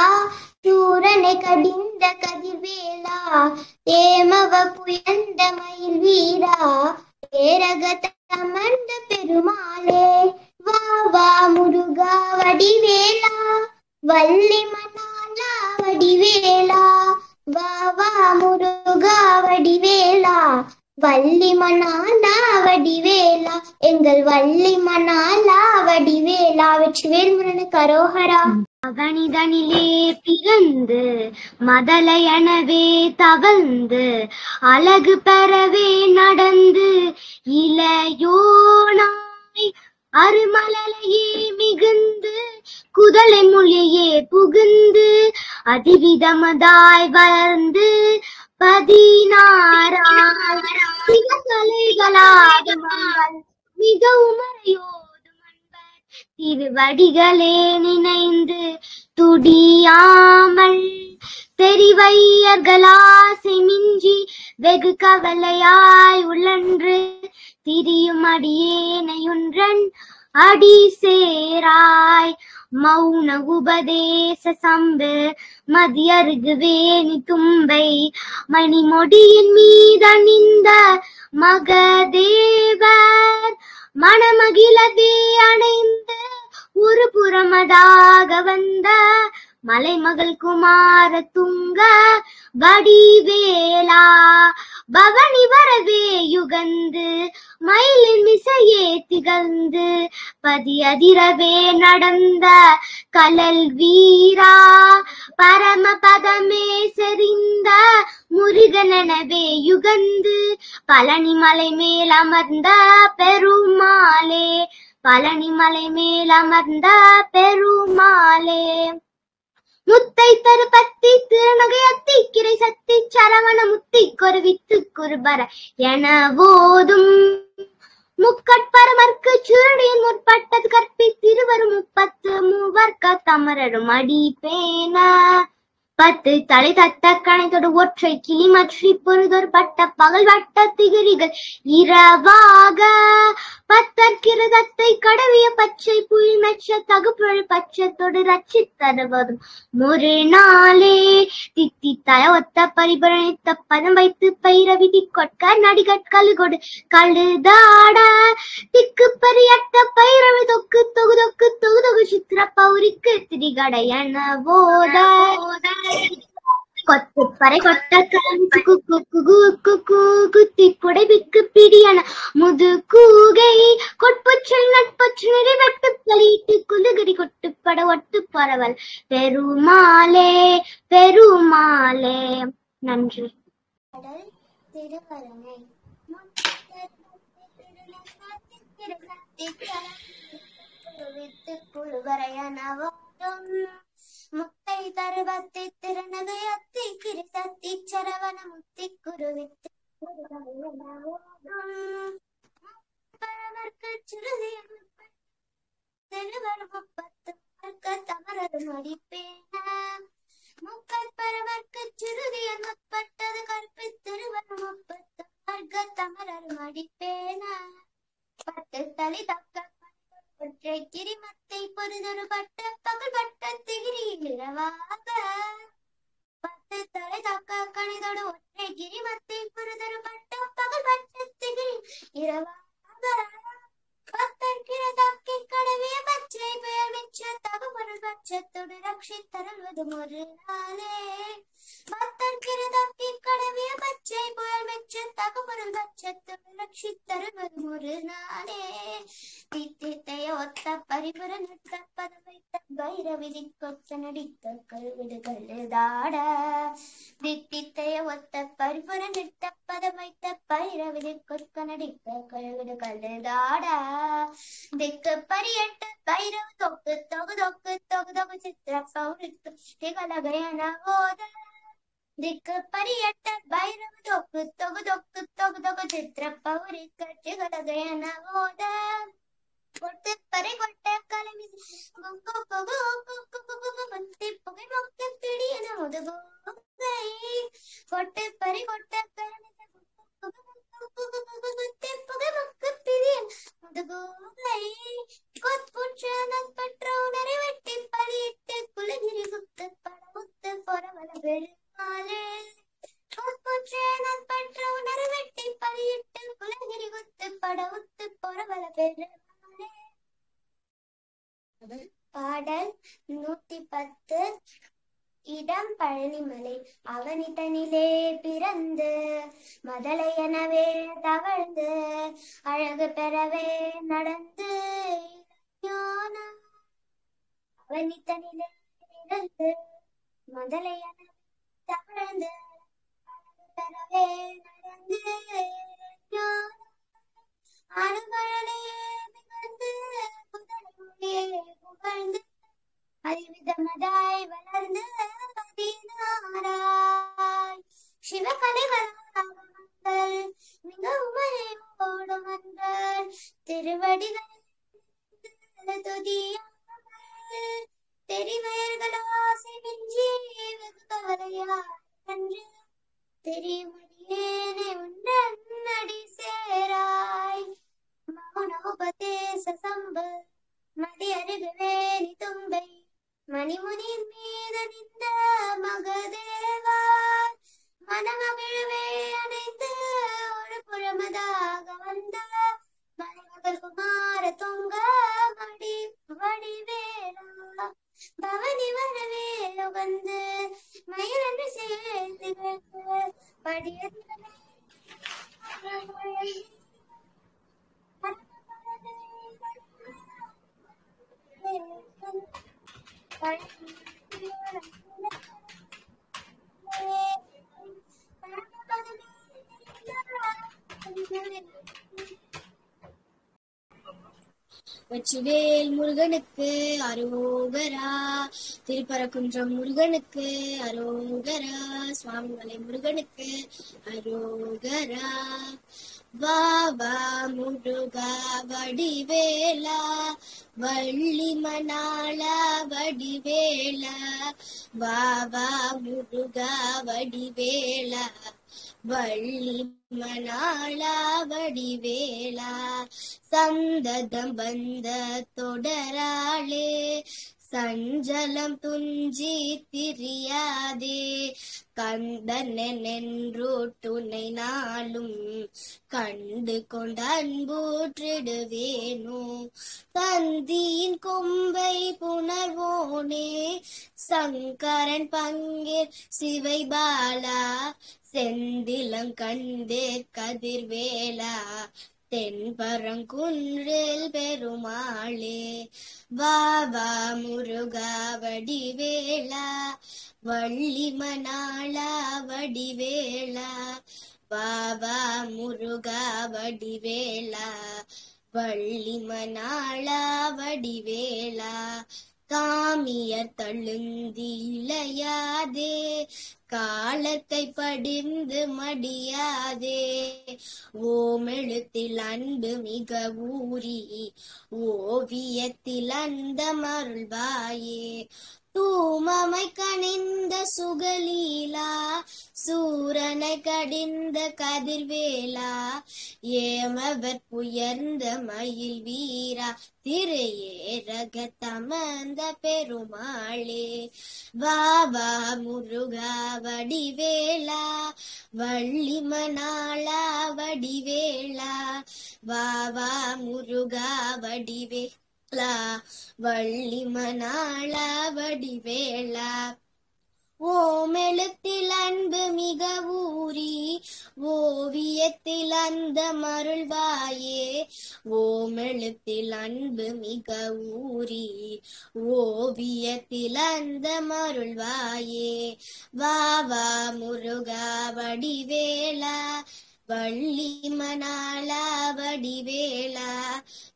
சூரனை கடிந்த கதிர்வேலா ஏமவ புயந்த மயில் வீரா ஏரகத்த அமர்ந்த பெருமாளே வா வா முருகா வடிவேலா வள்ளி மணாலா வடிவேலா வா வா முருகா வடிவேலா வள்ளி மணாலா வடிவேலா எங்கள் வள்ளி மணாலா வடிவேலா வெற்றிவேல் முருகனுக்கு அரோகரா. அவனிதனிலே பிறந்து மதலையனவே தவழ்ந்து அழகு பெறவே நடந்து இளையோனாய் அருமலையே மிகுந்து குதலை மொழியே புகுந்து அதிவிதமதாய் வளர்ந்து 16 மிகவும் மறையோதும் அன்பர் திருவடிகளே நினைந்து துடியாமல் பெரிவையர்களாசை மிஞ்சி வெகு கவலையாய் உள்ளன்று திரியும் அடியேனையொன்றன் அடி சேராய் மௌன உபதேச சம்பு மதியருகு வேணி தும்பை மணிமொடியின் மீதணிந்த மகதேவர் மணமகிழதே அணைந்து ஒரு புறமதாக வந்த மலைமகள் குமார துங்க வடிவேலா பவனி வரவே யுகந்து மயிலின் மிசையே திகழ்ந்து பதி அதிரவே நடந்த கலல் வீரா பரம பதமே செறிந்த முருகனெனவே யுகந்து பழனி மலை மேல் அமர்ந்த பெருமாளே பழனி மலை மேல் அமர்ந்த பெருமாளே முத்தை தரு பத்தி திருநகை அத்தி கிரை சத்தி சரவண முத்தி கொருவித்து குருபர என போதும் முக்கட்பரமர்க்கு சுருடியின் முற்பட்டது கற்பி திருவரும் 33 தமரரும் அடி பேன 10 தலை தட்ட கணைத்தொடு ஒற்றை கிளி மற்றி பொருதொரு பட்ட பகல் வட்ட திகிரிகள் இரவாக பத்தற்கிரதத்தை கடவிய பச்சை புயல் மெச்ச தகுப்புழல் பச்சத்தோடு ரச்சி தருவதும் ஒரு நாளே தித்தி தய ஒத்த பரிபரணித்த பதம் வைத்து பைரவிதி கொட்க நடிகட்கழு கொடு கழுதாட திக்கு பரியட்ட பைரவி தொக்கு தொகு தொக்கு தொகு தொகு சித்திர பௌரிக்கு திரிகடை என போத கொத்து பறை கொட்ட கலந்து குத்தி குடைபிக்கு பிடியன முது கூகை கொட்புச்சல் நட்பச்சு நிறைவெட்டு பலிட்டு குலுகடி கொட்டுப்பட ஒட்டு பரவல் பெருமாளே பெருமாளே. நன்றி. திருவரனை முத்தை தருவத்தை திறனகை அத்தி கிருசத்தி சரவண முத்தி குருவித்து தமரது மடிப்பேன முக்கற்பரவர்க்கு சுருதியன் முற்பட்டது கற்பித்திருவரும் 30 தமரர் மடிப்பேன 10 தலி தக்க ஒற்றை கிரிமத்தை பொருதொரு பட்ட பகல் பட்ட திகிரியில் இரவாக 10 தலை தக்க கணிதோடு ஒற்றை கிரிமத்தை பொருதொரு பட்ட பகல் பட்ட திகிரி இரவாக பட்சத்தோடு ரட்சித்தருள்வதும் ஒரு நாளே பக்தன் கிருதப்பி கடவிய பச்சை புயல் மெச்ச தகுபொருள் பட்சத்தோடு ரட்சித்தருள்வதும் ஒரு நாளே தித்தித்தைய ஒத்த பரிபுர நிறுத்த பதம் வைத்த பைரவிதி கொத்த நடித்த கழுவிடுகழுதாட தித்தித்தைய ஒத்த பரிபுர நிறுத்த பதம் வைத்த பைரவிதி கொத்த நடித்த கழுவிடுகழுதாட திக்கு பரியட்டு பைரவ தொக்கு தொகு தொக்கு தொகு தொகு சித்திர பௌரித்து திகலகயன ஓத திக்கு பரியட்ட பைரவ தொக்கு தொகு தொக்கு தொகு தொகு சித்திர பௌரிக்க திகலகயன ஓத கொட்டு பறை கொட்ட கலவி கொக்கு கொகு கொக்கு புகை மொக்கு பிடியன முதுகோகை கொட்டு பறை கொட்ட கலவி புகை மொக்கு பிடியன முதுகோகை கொத்புற்ற நற்பற்ற உணரை வெட்டி பலியிட்டு குலகிரி குத்து படமுத்து பொறவல பெருமாளே கொத்புற்ற நற்பற்ற உணரை வெட்டி பலியிட்டு குலகிரி குத்து படமுத்து பொறவல பெருமாளே. பாடல் 110. இடம் பழனிமலை அவனிதனிலே பிறந்து மதலை எனவே தவழ்ந்து அழகு பெறவே நடந்து அவனிதனிலே பிறந்து மதலை எனவே தவழ்ந்து அழகு பெறவே நடந்து அணுகழையே மிகழ்ந்து புதலியே புகழ்ந்து அறிவிதமதாய் வளர்ந்து பதினாராய் சிவகலைகள் மிக உமரையோடு மன்றார் திருவடிகள் துதியாமல் தெரிவயர்களாசை மிஞ்சி வெகு கவலையாய் தெரியுமடியேனை உன்னன் அடி சேராய் மௌனோபதேச சம்பு மதி அருகுவேணி தும்பை மணிமுனியின் மீது நின்ற மகதேவா மனமகிழவே அணைந்து ஒரு புறமதாக வந்த மலைமகள் குமார தொங்க மடி வடிவேலா பவனி வரவே வந்து மயிலன்று சேர்ந்து படியதிலே வெற்றிவேல் முருகனுக்கு அரோகரா, திருப்பரங்குன்றம் முருகனுக்கு அரோகரா, சுவாமிமலை முருகனுக்கு அரோகரா. வா வா முருகா வடிவேலா, வள்ளி மணாளா வடிவேலா, வா வா முருகா வடிவேலா, வள்ளி மணாளா வடிவேலா. சந்ததம் வந்த தொடராளே, சஞ்சலம் துஞ்சி திரியாதே, கந்தனென்று துணை நாளும் கண்டு கொண்ட அன்பூற்றிடுவேனோ. தந்தியின் கொம்பை புணர்வோனே, சங்கரன் பங்கேற் சிவை பாலா, செந்திலங்கண்டே கதிர்வேலா, தென்பரங்குன்றில் பெருமாளே. வா வா முருகா வடிவேலா, வள்ளி மணாளா வடிவேலா, வா வா முருகா வடிவேலா, வள்ளி மணாளா வடிவேலா. காமியர் தழுந்தி இளையாதே, காலத்தை படிந்து மடியாதே, ஓமெழுத்தில் அன்பு மிக ஊறி ஓவியத்தில் அந்த மருள்வாயே. தூமமை கனிந்த சுகலீலா, சூரனை கடிந்த கதிர்வேலா, ஏமவர் புயர்ந்த மயில் வீரா, திரையேரக தமர்ந்த பெருமாளே. வா வா முருகா வடிவேலா, வள்ளி மணாளா வடிவேலா, வா வா முருகா வடிவே வள்ளி மணாளா வடிவேலா ஓமெழுத்தில் அன்பு மிக ஊறி ஓவியத்தில் அந்த மருள்வாயே ஓமெழுத்தில் அன்பு மிக ஊறி ஓவியத்தில் அந்த மருள்வாயே வா வா முருகா வடிவேலா வள்ளி மணாளா வடிவேலா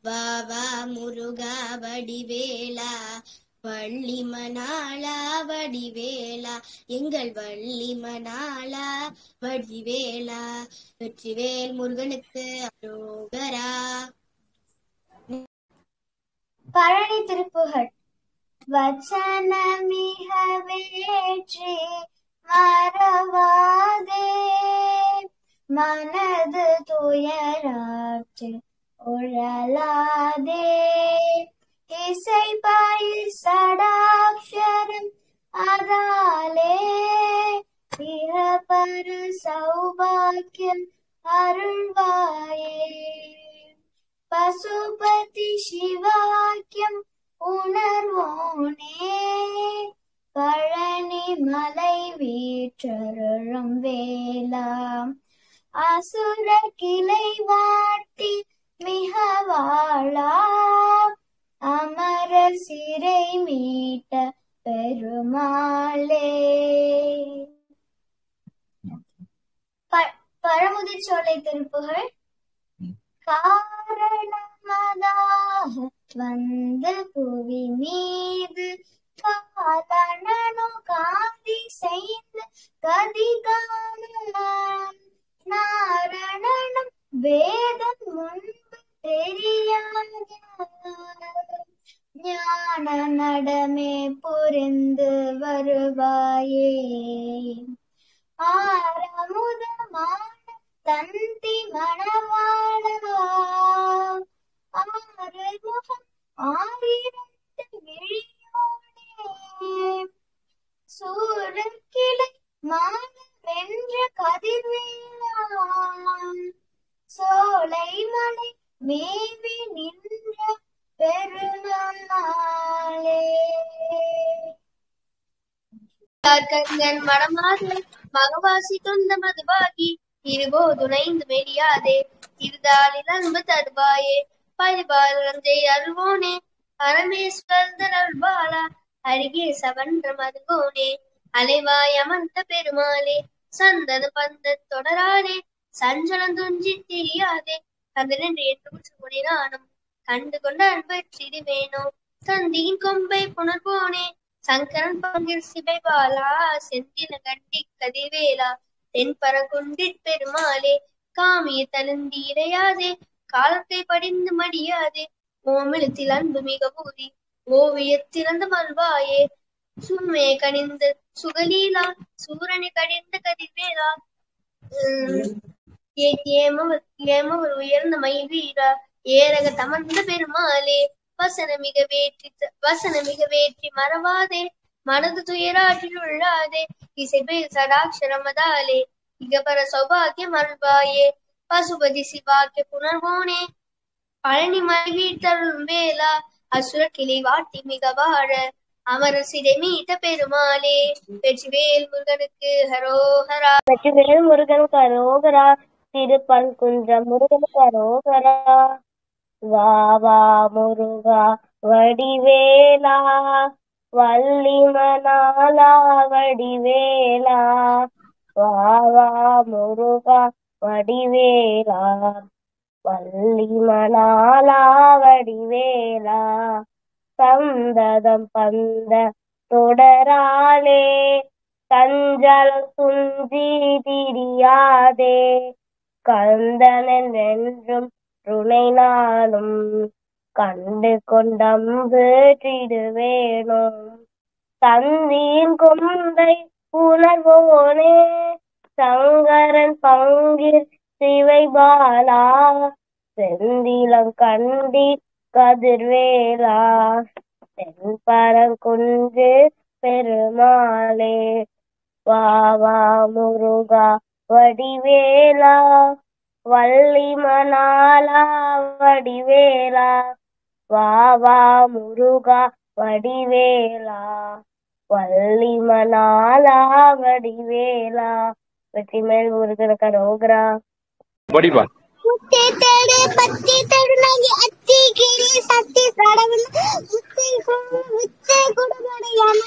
வா வா முருகா வடிவேலா வள்ளி மணாளா வடிவேலா எங்கள் வள்ளி மணாளா வடிவேலா வெற்றிவேல் முருகனுக்கு அரோகரா. பழனி திருப்புகழ். வச்சனமிக வேற்றி மறவாதே மனது துயராற்று உழலாதே இசை பயில் சடாக்ஷரம் அதாலே இஹபர சௌபாக்கியம் அருள்வாயே பசுபதி சிவாக்கியம் உணர்வோனே பழனி மலை வீற்றருளும் வேலா அசுர கிளை வாட்டி மிக வாழா அமரர் சிறை மீட்ட பெருமாளே. பழமுதிர் சோலை திருப்புகழ். காரணமதாக வந்த புவி மீது காலனோ காதி செய்து கதி காணலாம் நாரணனும் வேதம் முன்பு தெரியாத ஞான நடமே புரிந்து வருவாயே ஆரமுதமான தந்தி மணவாளா ஆறுமுகம் ஆயிரத்து விழியோனே சூரக்கிளை மாலை வென்ற கதிர்வேலா சோலை மலை மேவி நின்ற பெருநாளே. கங்கன் மடமாது மகவாசி தொந்த மதுபாகி இருபோதுணைந்து மெரியாதே இருதாலில் அன்பு தருவாயே பரிபாலஞ்சை அருள்வோனே பரமேஸ்வரர் அருள்வாளா அருகே சவன்ற மதுகோனே அலைவாய் அமர்ந்த பெருமாளே சந்தன பந்த தொடராதே சஞ்சலம் துஞ்சி தெரியாதே கந்தனென்று என்று நானும் கண்டு கொண்ட அன்பை சிறுவேனோ தந்தியின் கொம்பை புணர்வோனே சங்கரன் பங்கில் சிவைபாலா செந்தின கண்டி கதிர்வேலா தென்பரங்குன்றிற் பெருமாளே காமிய தழுந்தி இறையாதே காலத்தை படிந்து மடியாதே ஓமெழுத்தில் அன்பு மிக ஊறி ஓவியத்திறந்த மல்வாயே சும்மே கனிந்த சுகலீலா சூரனை கடிந்த கதிர்வேலா ஏமவர் உயர்ந்த மயில் வீரா ஏரக தமர்ந்த பெருமாளே வசனமிக வேற்றி மறவாதே மனது துயராற்றில் உள்ளாதே இசைபேல் சடாட்சரமதாலே இகபர சௌபாகியம் அருள்வாயே பசுபதி சிவாக்கிய புனர்வோனே பழனி மகிழ்த்தருளும் வேலா அசுர கிளை வாட்டி மிக வாழ அமரர் சிறை மீட்ட பெருமாளே வெற்றிவேல் முருகனுக்கு ஹரோஹரா. வெற்றிவேல் முருகனுக்கு ஹரோஹரா. திருப்பன்குன்றம் முருகனுக்கு ஹரோஹரா. வா வா முருகா வடிவேலா வள்ளி மணாளா வடிவேலா வா வா முருகா வடிவேலா வள்ளி மணாளா வடிவேலா சந்ததம் பந்த தொடராலே சஞ்சலம் துஞ்சி திரியாதே கந்தனன் என்றும் துணை நாளும் கண்டு கொண்டம்பு திடுவேணும் தந்தியின் கொம்பை உணர்வோனே சங்கரன் பங்கில் சிவைபாலா செந்திலம் கண்டி கதிர்வேலா தென்பரங்குன்று பெருமாளே வா வா முருகா வடிவேலா வள்ளி மணாளா வடிவேலா வா வா முருகா வடிவேலா வள்ளிமணாலா வடிவேலா வெற்றிமேல் முருகனுக்கு ரோகரா படிப்பா. முத்தை தேடு பத்தி தேடு நாங்கி அத்தி கிளி சத்தி கடவுள் முத்தை குடுமடையான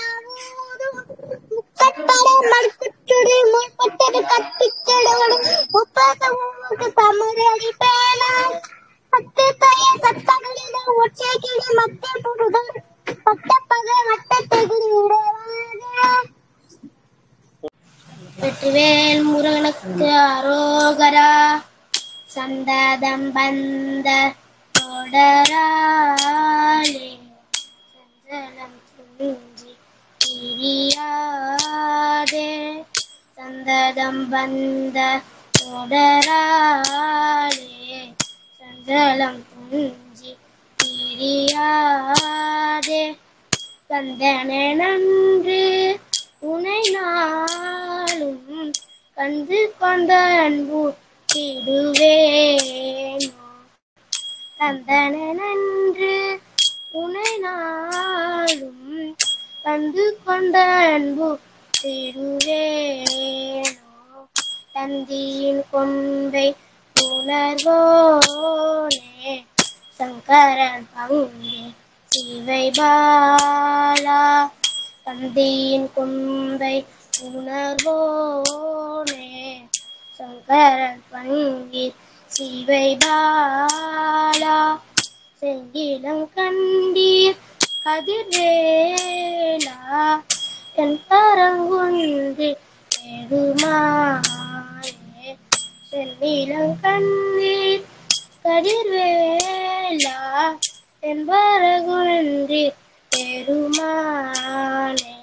முக்கட்டடை மறுக்குச்சுடு முற்பட்டது கத்திச்செடுவடு முப்பது மூக்கு தமிழடி பேனா சத்து தய சத்தகளில ஒற்றை கிளி மத்திய புடுதல் பட்டப்பகை வட்டத்தெகிரி விடவாக வெற்றிவேல் முருகனுக்கு அரோகரா சந்ததம் வந்த தொடராலே சஞ்சலம் துஞ்சி திரியாதே சந்ததம் வந்த தொடராலே சஞ்சலம் துஞ்சி திரியாதே கந்தனே நன்று உனை நாளும் கண்டு கொண்ட அன்பு திடுவேனோ கந்தனே நன்று உனை நாளும் கண்டு கொண்ட அன்பு திடுவேனோ தந்தியின் கொம்பை உணர்வோனே சங்கரன் பங்கே சிவை பாலா தந்தியின் கொம்பை உணர்வோனே சங்கரன் பங்கே சிவை பாலா செங்கிலம் கண்டீர் கதிர்வேலா என் பரங்குன்று பெருமாளே செங்கிலம் கண்டீர் கதிர்வேலா என் பரங்குன்று பெருமாளே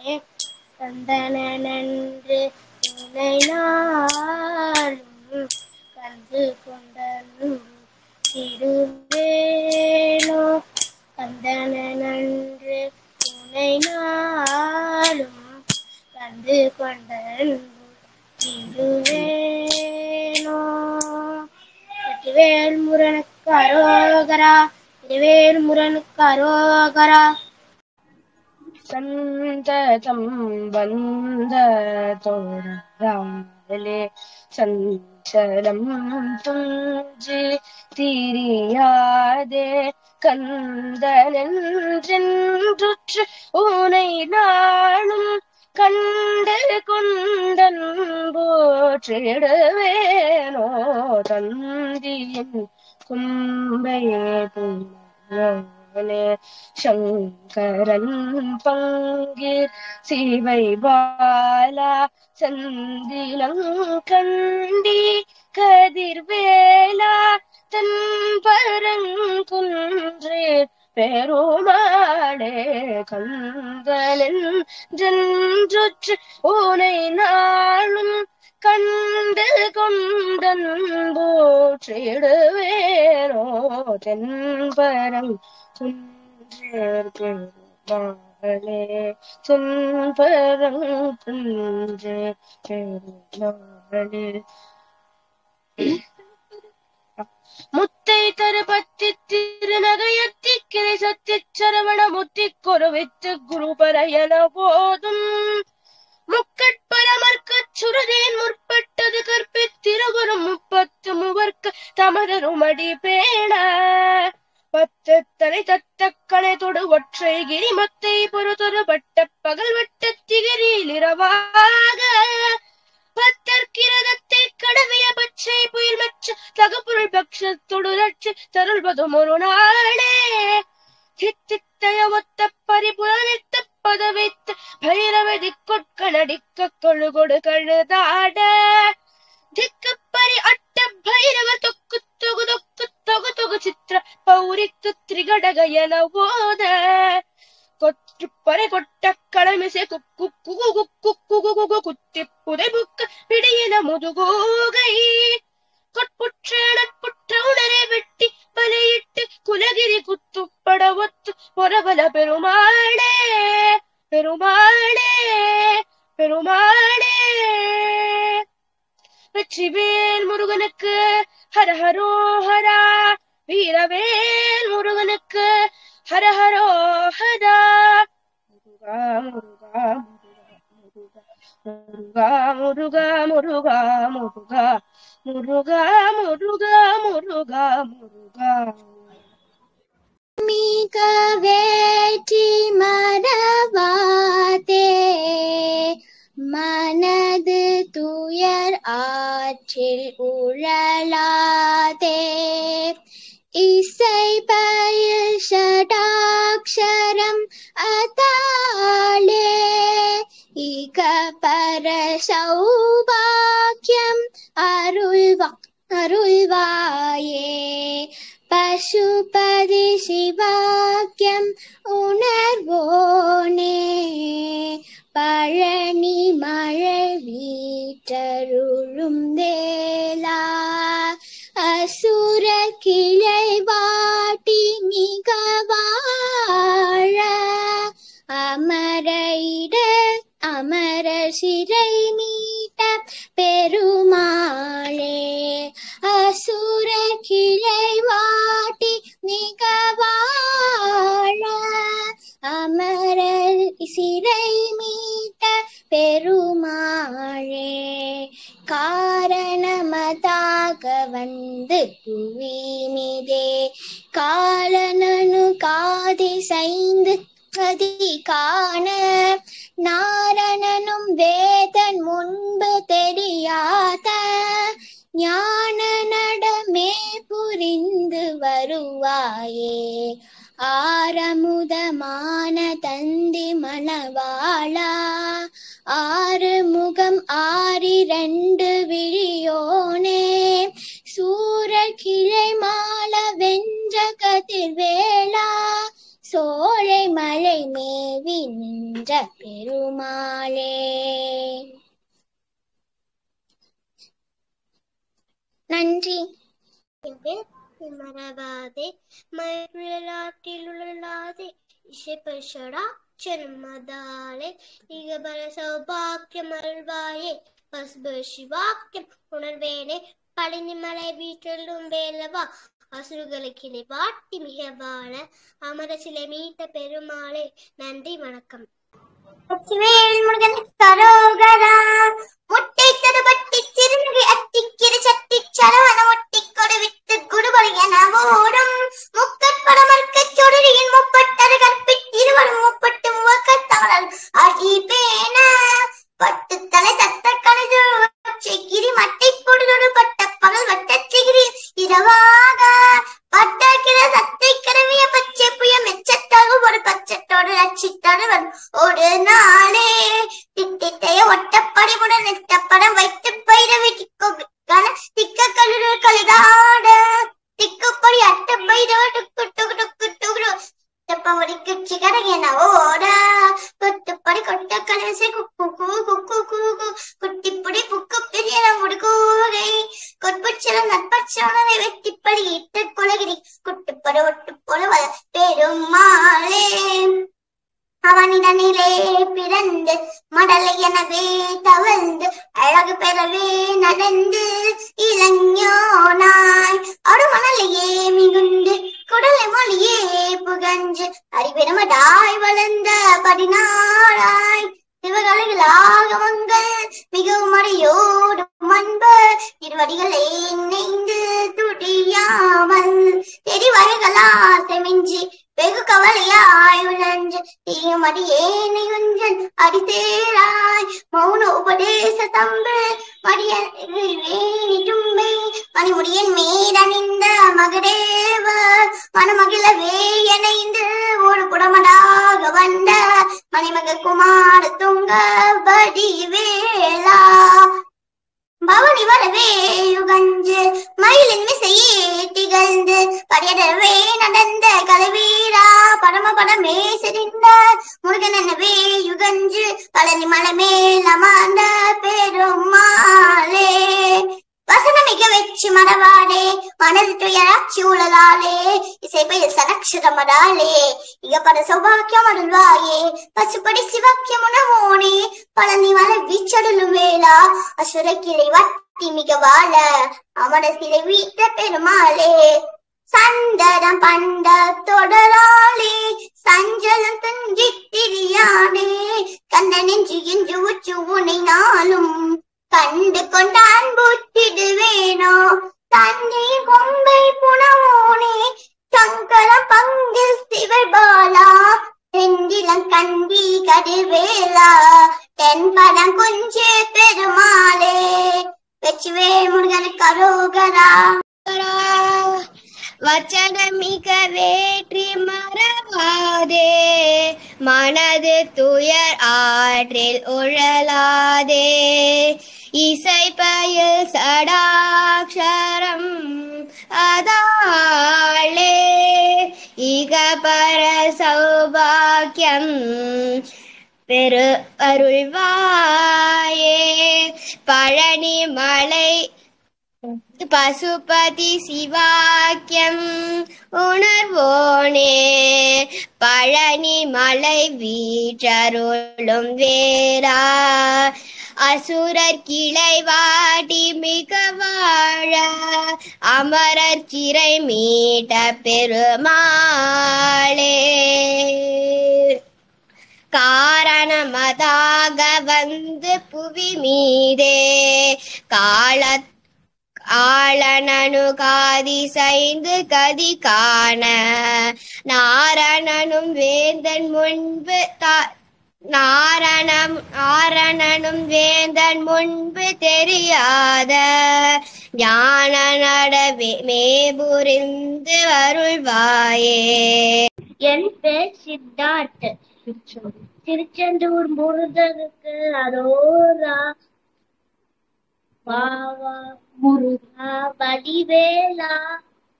கந்தன நன்று உனை நாளும் கண்டு கொண்டனும் திடுவேனோ கந்தன நன்று உனை நாளும் கண்டு கொண்டனும் திடுவேனோ வெற்றிவேல் முருகனுக்கு அரோகரா வெற்றிவேல் முருகனுக்கு அரோகரா சந்ததம் வந்த தொடராலே சஞ்சலம் துஞ்சி திரியாதே கந்தனென்றென்றுற்று உனை நாளும் கண்டு கொண்டன் போற்றிடுவேனோ தந்தியின் கும்பையே புனே சங்கரன் பங்கீர் சிவை பாலா சந்திலங்கண்டி கதிர்வேலா தன் பரங்குன்றே பெருமாளே கந்தனன் ஜென்றுற்று உனை நாளும் கண்டு கொண்டன் போற்றிடுவேனோ தென்பரம் குன்றேர் பெருமாளே துன்பரம் குன்றேர் பெருமாளே முத்தை தருபத்தி திருநகையத்தி கிளை சத்தி சரவண முத்தி கொருவித்து குருபரையன போதும் முக்கட்பரமர்க்கச் சுருதேன் முற்பட்டது கற்பித்திருவரும் முப்பத்து மூவர்க்க தமரருமடி பேண பத்து தலை தத்த கணை தொடு ஒற்றை கிரி மத்தை பொறுதொரு பட்ட பகல் வட்ட திகிரில் இரவாக பத்தற்கிரதத்தை கடவிய பச்சை புயல் மச்ச தகப்பொருள் பக்ஷத்தொடு லட்ச தருள்வதும் ஒரு நாளே தித்தித்தய ஒத்த பரிபுரணித்த பதவைத்த பைரவதி கொட்க நடிக்க கொழுகொடு கழுதாட திக்கப்பரி அட்ட பைரவ தொக்கு தொகு தொக்கு தொகு தொகு சித்திர பௌரிக்கு திரிகடகயன ஓத கொற்றுப்பறை கொட்ட களமிசை குக்கு குகு குக்கு குகு குகு குத்தி புதை புக்க பிடியின முதுகோகை கொட்புற்ற நட்புற்ற உணரை வெட்டி பலையிட்டு குலகிரி குத்துப்பட ஒத்து பொறவல பெருமாளே பெருமாளே பெருமாளே வெற்றிவேல் முருகனுக்கு ஹர ஹரோஹரா வீரவேல் முருகனுக்கு ஹர ஹரோ ஹரா. முருகா முருகா முருகா முருகா முருகா முருகா முருகா முருகா முருகா. மிக வேற்றி மறவாதே மனது துயர் ஆற்றில் உழலாதே இசை பயில் ஷடாக்ஷரம் அதாளே இக பர சௌபாக்கியம் அருள்வாயே பசுபதி சிவாக்கியம் உணர்வோனே பழனி மழை வீட்டருளும் வேளா அசுர கிளை வாட்டி மிக வாழ அமர சிறை மீட்ட பெருமாளே அசுர கிளை வாட்டி மிக வாழ அமர சிறை மீட்ட பெருமாளே காரணமதாக வந்து புவிமிதே காலனனு காதி சைந்து கதி காண நாரணனும் வேதன் முன்பு தெரியாத ஞான நடமே புரிந்து வருவாயே ஆரமுதமான தந்தி மணவாளா ஆறு முகம் ஆறிரண்டு விழியோனே சூர கிளை மால வென்ற கதிர்வேளா சோலை மலை மேவி நின்ற பெருமாளே. நன்றி. மறவாதே மயிலாட்டில் உழலாதே இசைப்பஷடா சர்மதாலே இகபர சௌபாக்கியம் அருள்வாயே பசுப சிவாக்கியம் உணர்வேனே பழனிமலை வீட்டெல்லும் வேலவா அசுரகளை கிளை வாட்டி மிக வாழ அமர சிலை மீட்ட பெருமாளே. நன்றி, வணக்கம். கரோகரா முட்டை தடுபட்டி திருநகை அத்திக்கிற சட்டி சரவண ஒட்டி கொடுவித்து குடுபடி என ஓடும் முக்கற்படமற்க சொடுரியின் முப்பட்டது கற்பித்திருவரும் முப்பட்டு முகத்தவளல் ஆகி பேன பட்டு தலை தத்த கணிது கிரி மட்டை பொழுதொடு பட்ட பகல் வட்டச்சிகிரி இரவாக பட்டாக்கிற சத்தை கரவிய பச்சை புய மெச்சத்தாக ஒரு பச்சத்தோடு ரட்சித்தடுவன் ஒரு நாளே திட்டித்தைய ஒட்டப்படிவுடன் நெட்டப்படம் வைத்து பயிரவை திக்க கழுறு கழுதாட திக்குப்படி அட்ட பயிரவ டுக்கு டுக்கு டுக்கு டுகுரு தப்பவடி கிச்சி கரகென ஓட கொட்டுப்படி கொட்ட கலசை குக்கு குக்கு கூகு குட்டிப்படி புக்கு பெரிய முடுகூரை கொட்புச்சில நட்பச்சவனை வெட்டிப்படி இட்ட கொலகிரி குட்டுப்பட ஒட்டு போல பெருமாளே அவனிடனிலே பிறந்து மடலை எனவே தவழ்ந்து அழகு பெறவே நடந்து இளைஞனாய் அடுமணலையே மிகுந்து குடலை மொழியே புகஞ்சு அறிவிடமடாய் வளர்ந்த பதினாறாய் சிவகலைகளாகவங்கள் மிகவும் அடையோடு மண்பு திருவடிகளை இணைந்து துடியாமல் தெரிவகைகளா செமிஞ்சி வெகு கவலையாய் உழன்று தீயமடியே நெய்யுஞ்சன் அடித்தேராய் மௌன உபதேச தம்பு மடிய தும்பை மணிமுடியன் மீதணிந்த மகதேவ மணமகிழவே இணைந்து ஒரு குடமடாக வந்த மணிமக குமார துங்க வடிவேலா பவனி வரவே யுகஞ்சு மயிலின் மிசையே திகழ்ந்து படையடவே நடந்த கலவீரா பரமபடமே செறிந்த முருகன் எனவே யுகஞ்சு பழனி மலை மேல் அமர்ந்த பெருமாளே வசனமிக வெற்றி மறவாடே மனது துயராட்சி உழலாலே இசைப்பயில் சனக்ஷரமடாலே இகப்பட சௌபாக்கியம் அருள்வாயே பசுப்படி சிவாக்கியம் உணவோனே பழனி மலை வீச்சடலும் வேளா அசுர கிளை வட்டி மிக வாழ அமர சிலை வீட்ட பெருமாளே. சந்தனம் பண்ட தொடராளே சஞ்சலம் துஞ்சித் திரியானே கந்த நெஞ்சு என்று உச்சு உனை நாளும் கண்டு கொண்டான் புத்திடுவேனோ தன்னை கொம்பை புனவோனே சங்கர பங்கில் சிவபாலா தென்றிலம் கண்டி கதிர்வேலா தென்படம் கொஞ்சே பெருமாளே வெச்சுவே முருகனுக்கு அரோகரா. வச்சனம் மிக வேற்றி மறவாதே மனது துயர் ஆற்றில் உழலாதே இசை பயில் சடாக்ஷரம் அதாளே இக பர சௌபாக்கியம் பெரு அருள்வாயே பழனி மலை பசுபதி சிவாக்கியம் உணர்வோனே பழனி மலை வீற்றருளும் வேரா அசுரர் கிளை வாடி மிக வாழ அமரர் சிறை மீட்ட பெருமாளே காரணமதாக வந்து புவி மீதே ஆளனனு காதி சைந்து கதி காண நாரணனும் வேந்தன் முன்பு நாரணனும் வேந்தன் முன்பு தெரியாத ஞான நடவே மேபுரிந்து அருள்வாயே. என் பேர் சித்தார்த். திருச்செந்தூர் முருகனுக்கு அரோரா. வாவா முருகா வடிவேலா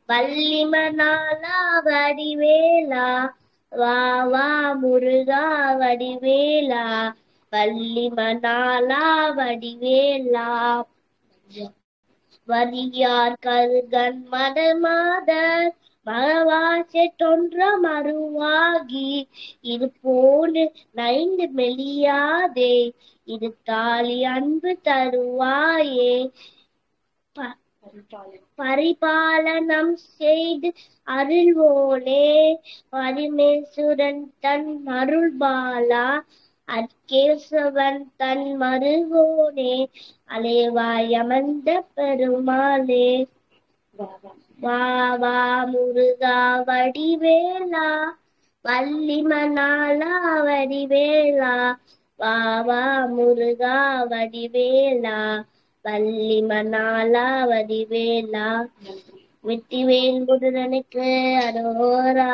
வள்ளிமணாலா வடிவேலா வாவா முருகா வடிவேலா வள்ளிமணாலா வடிவேலா வரியார் கருகன் மதமாதர் மகவாசை தொன்ற மறுவாகி இது போன்று நைந்து மெலியாதே இது தாலி அன்பு தருவாயே பரிபாலனம் செய்து அருள்வோனே பரிமேசுரன் தன் அருள்பாலா அற்கேசவன் தன் மருகோனே அலேவாய் அமர்ந்த பெருமாளே வாவா முருகா வடிவேலா வள்ளிமணாலா வடிவேலா வாவா முருகா வடிவேலா வள்ளிமணாலா வடிவேலா வெற்றிவேல் முருகனுக்கு அரோரா.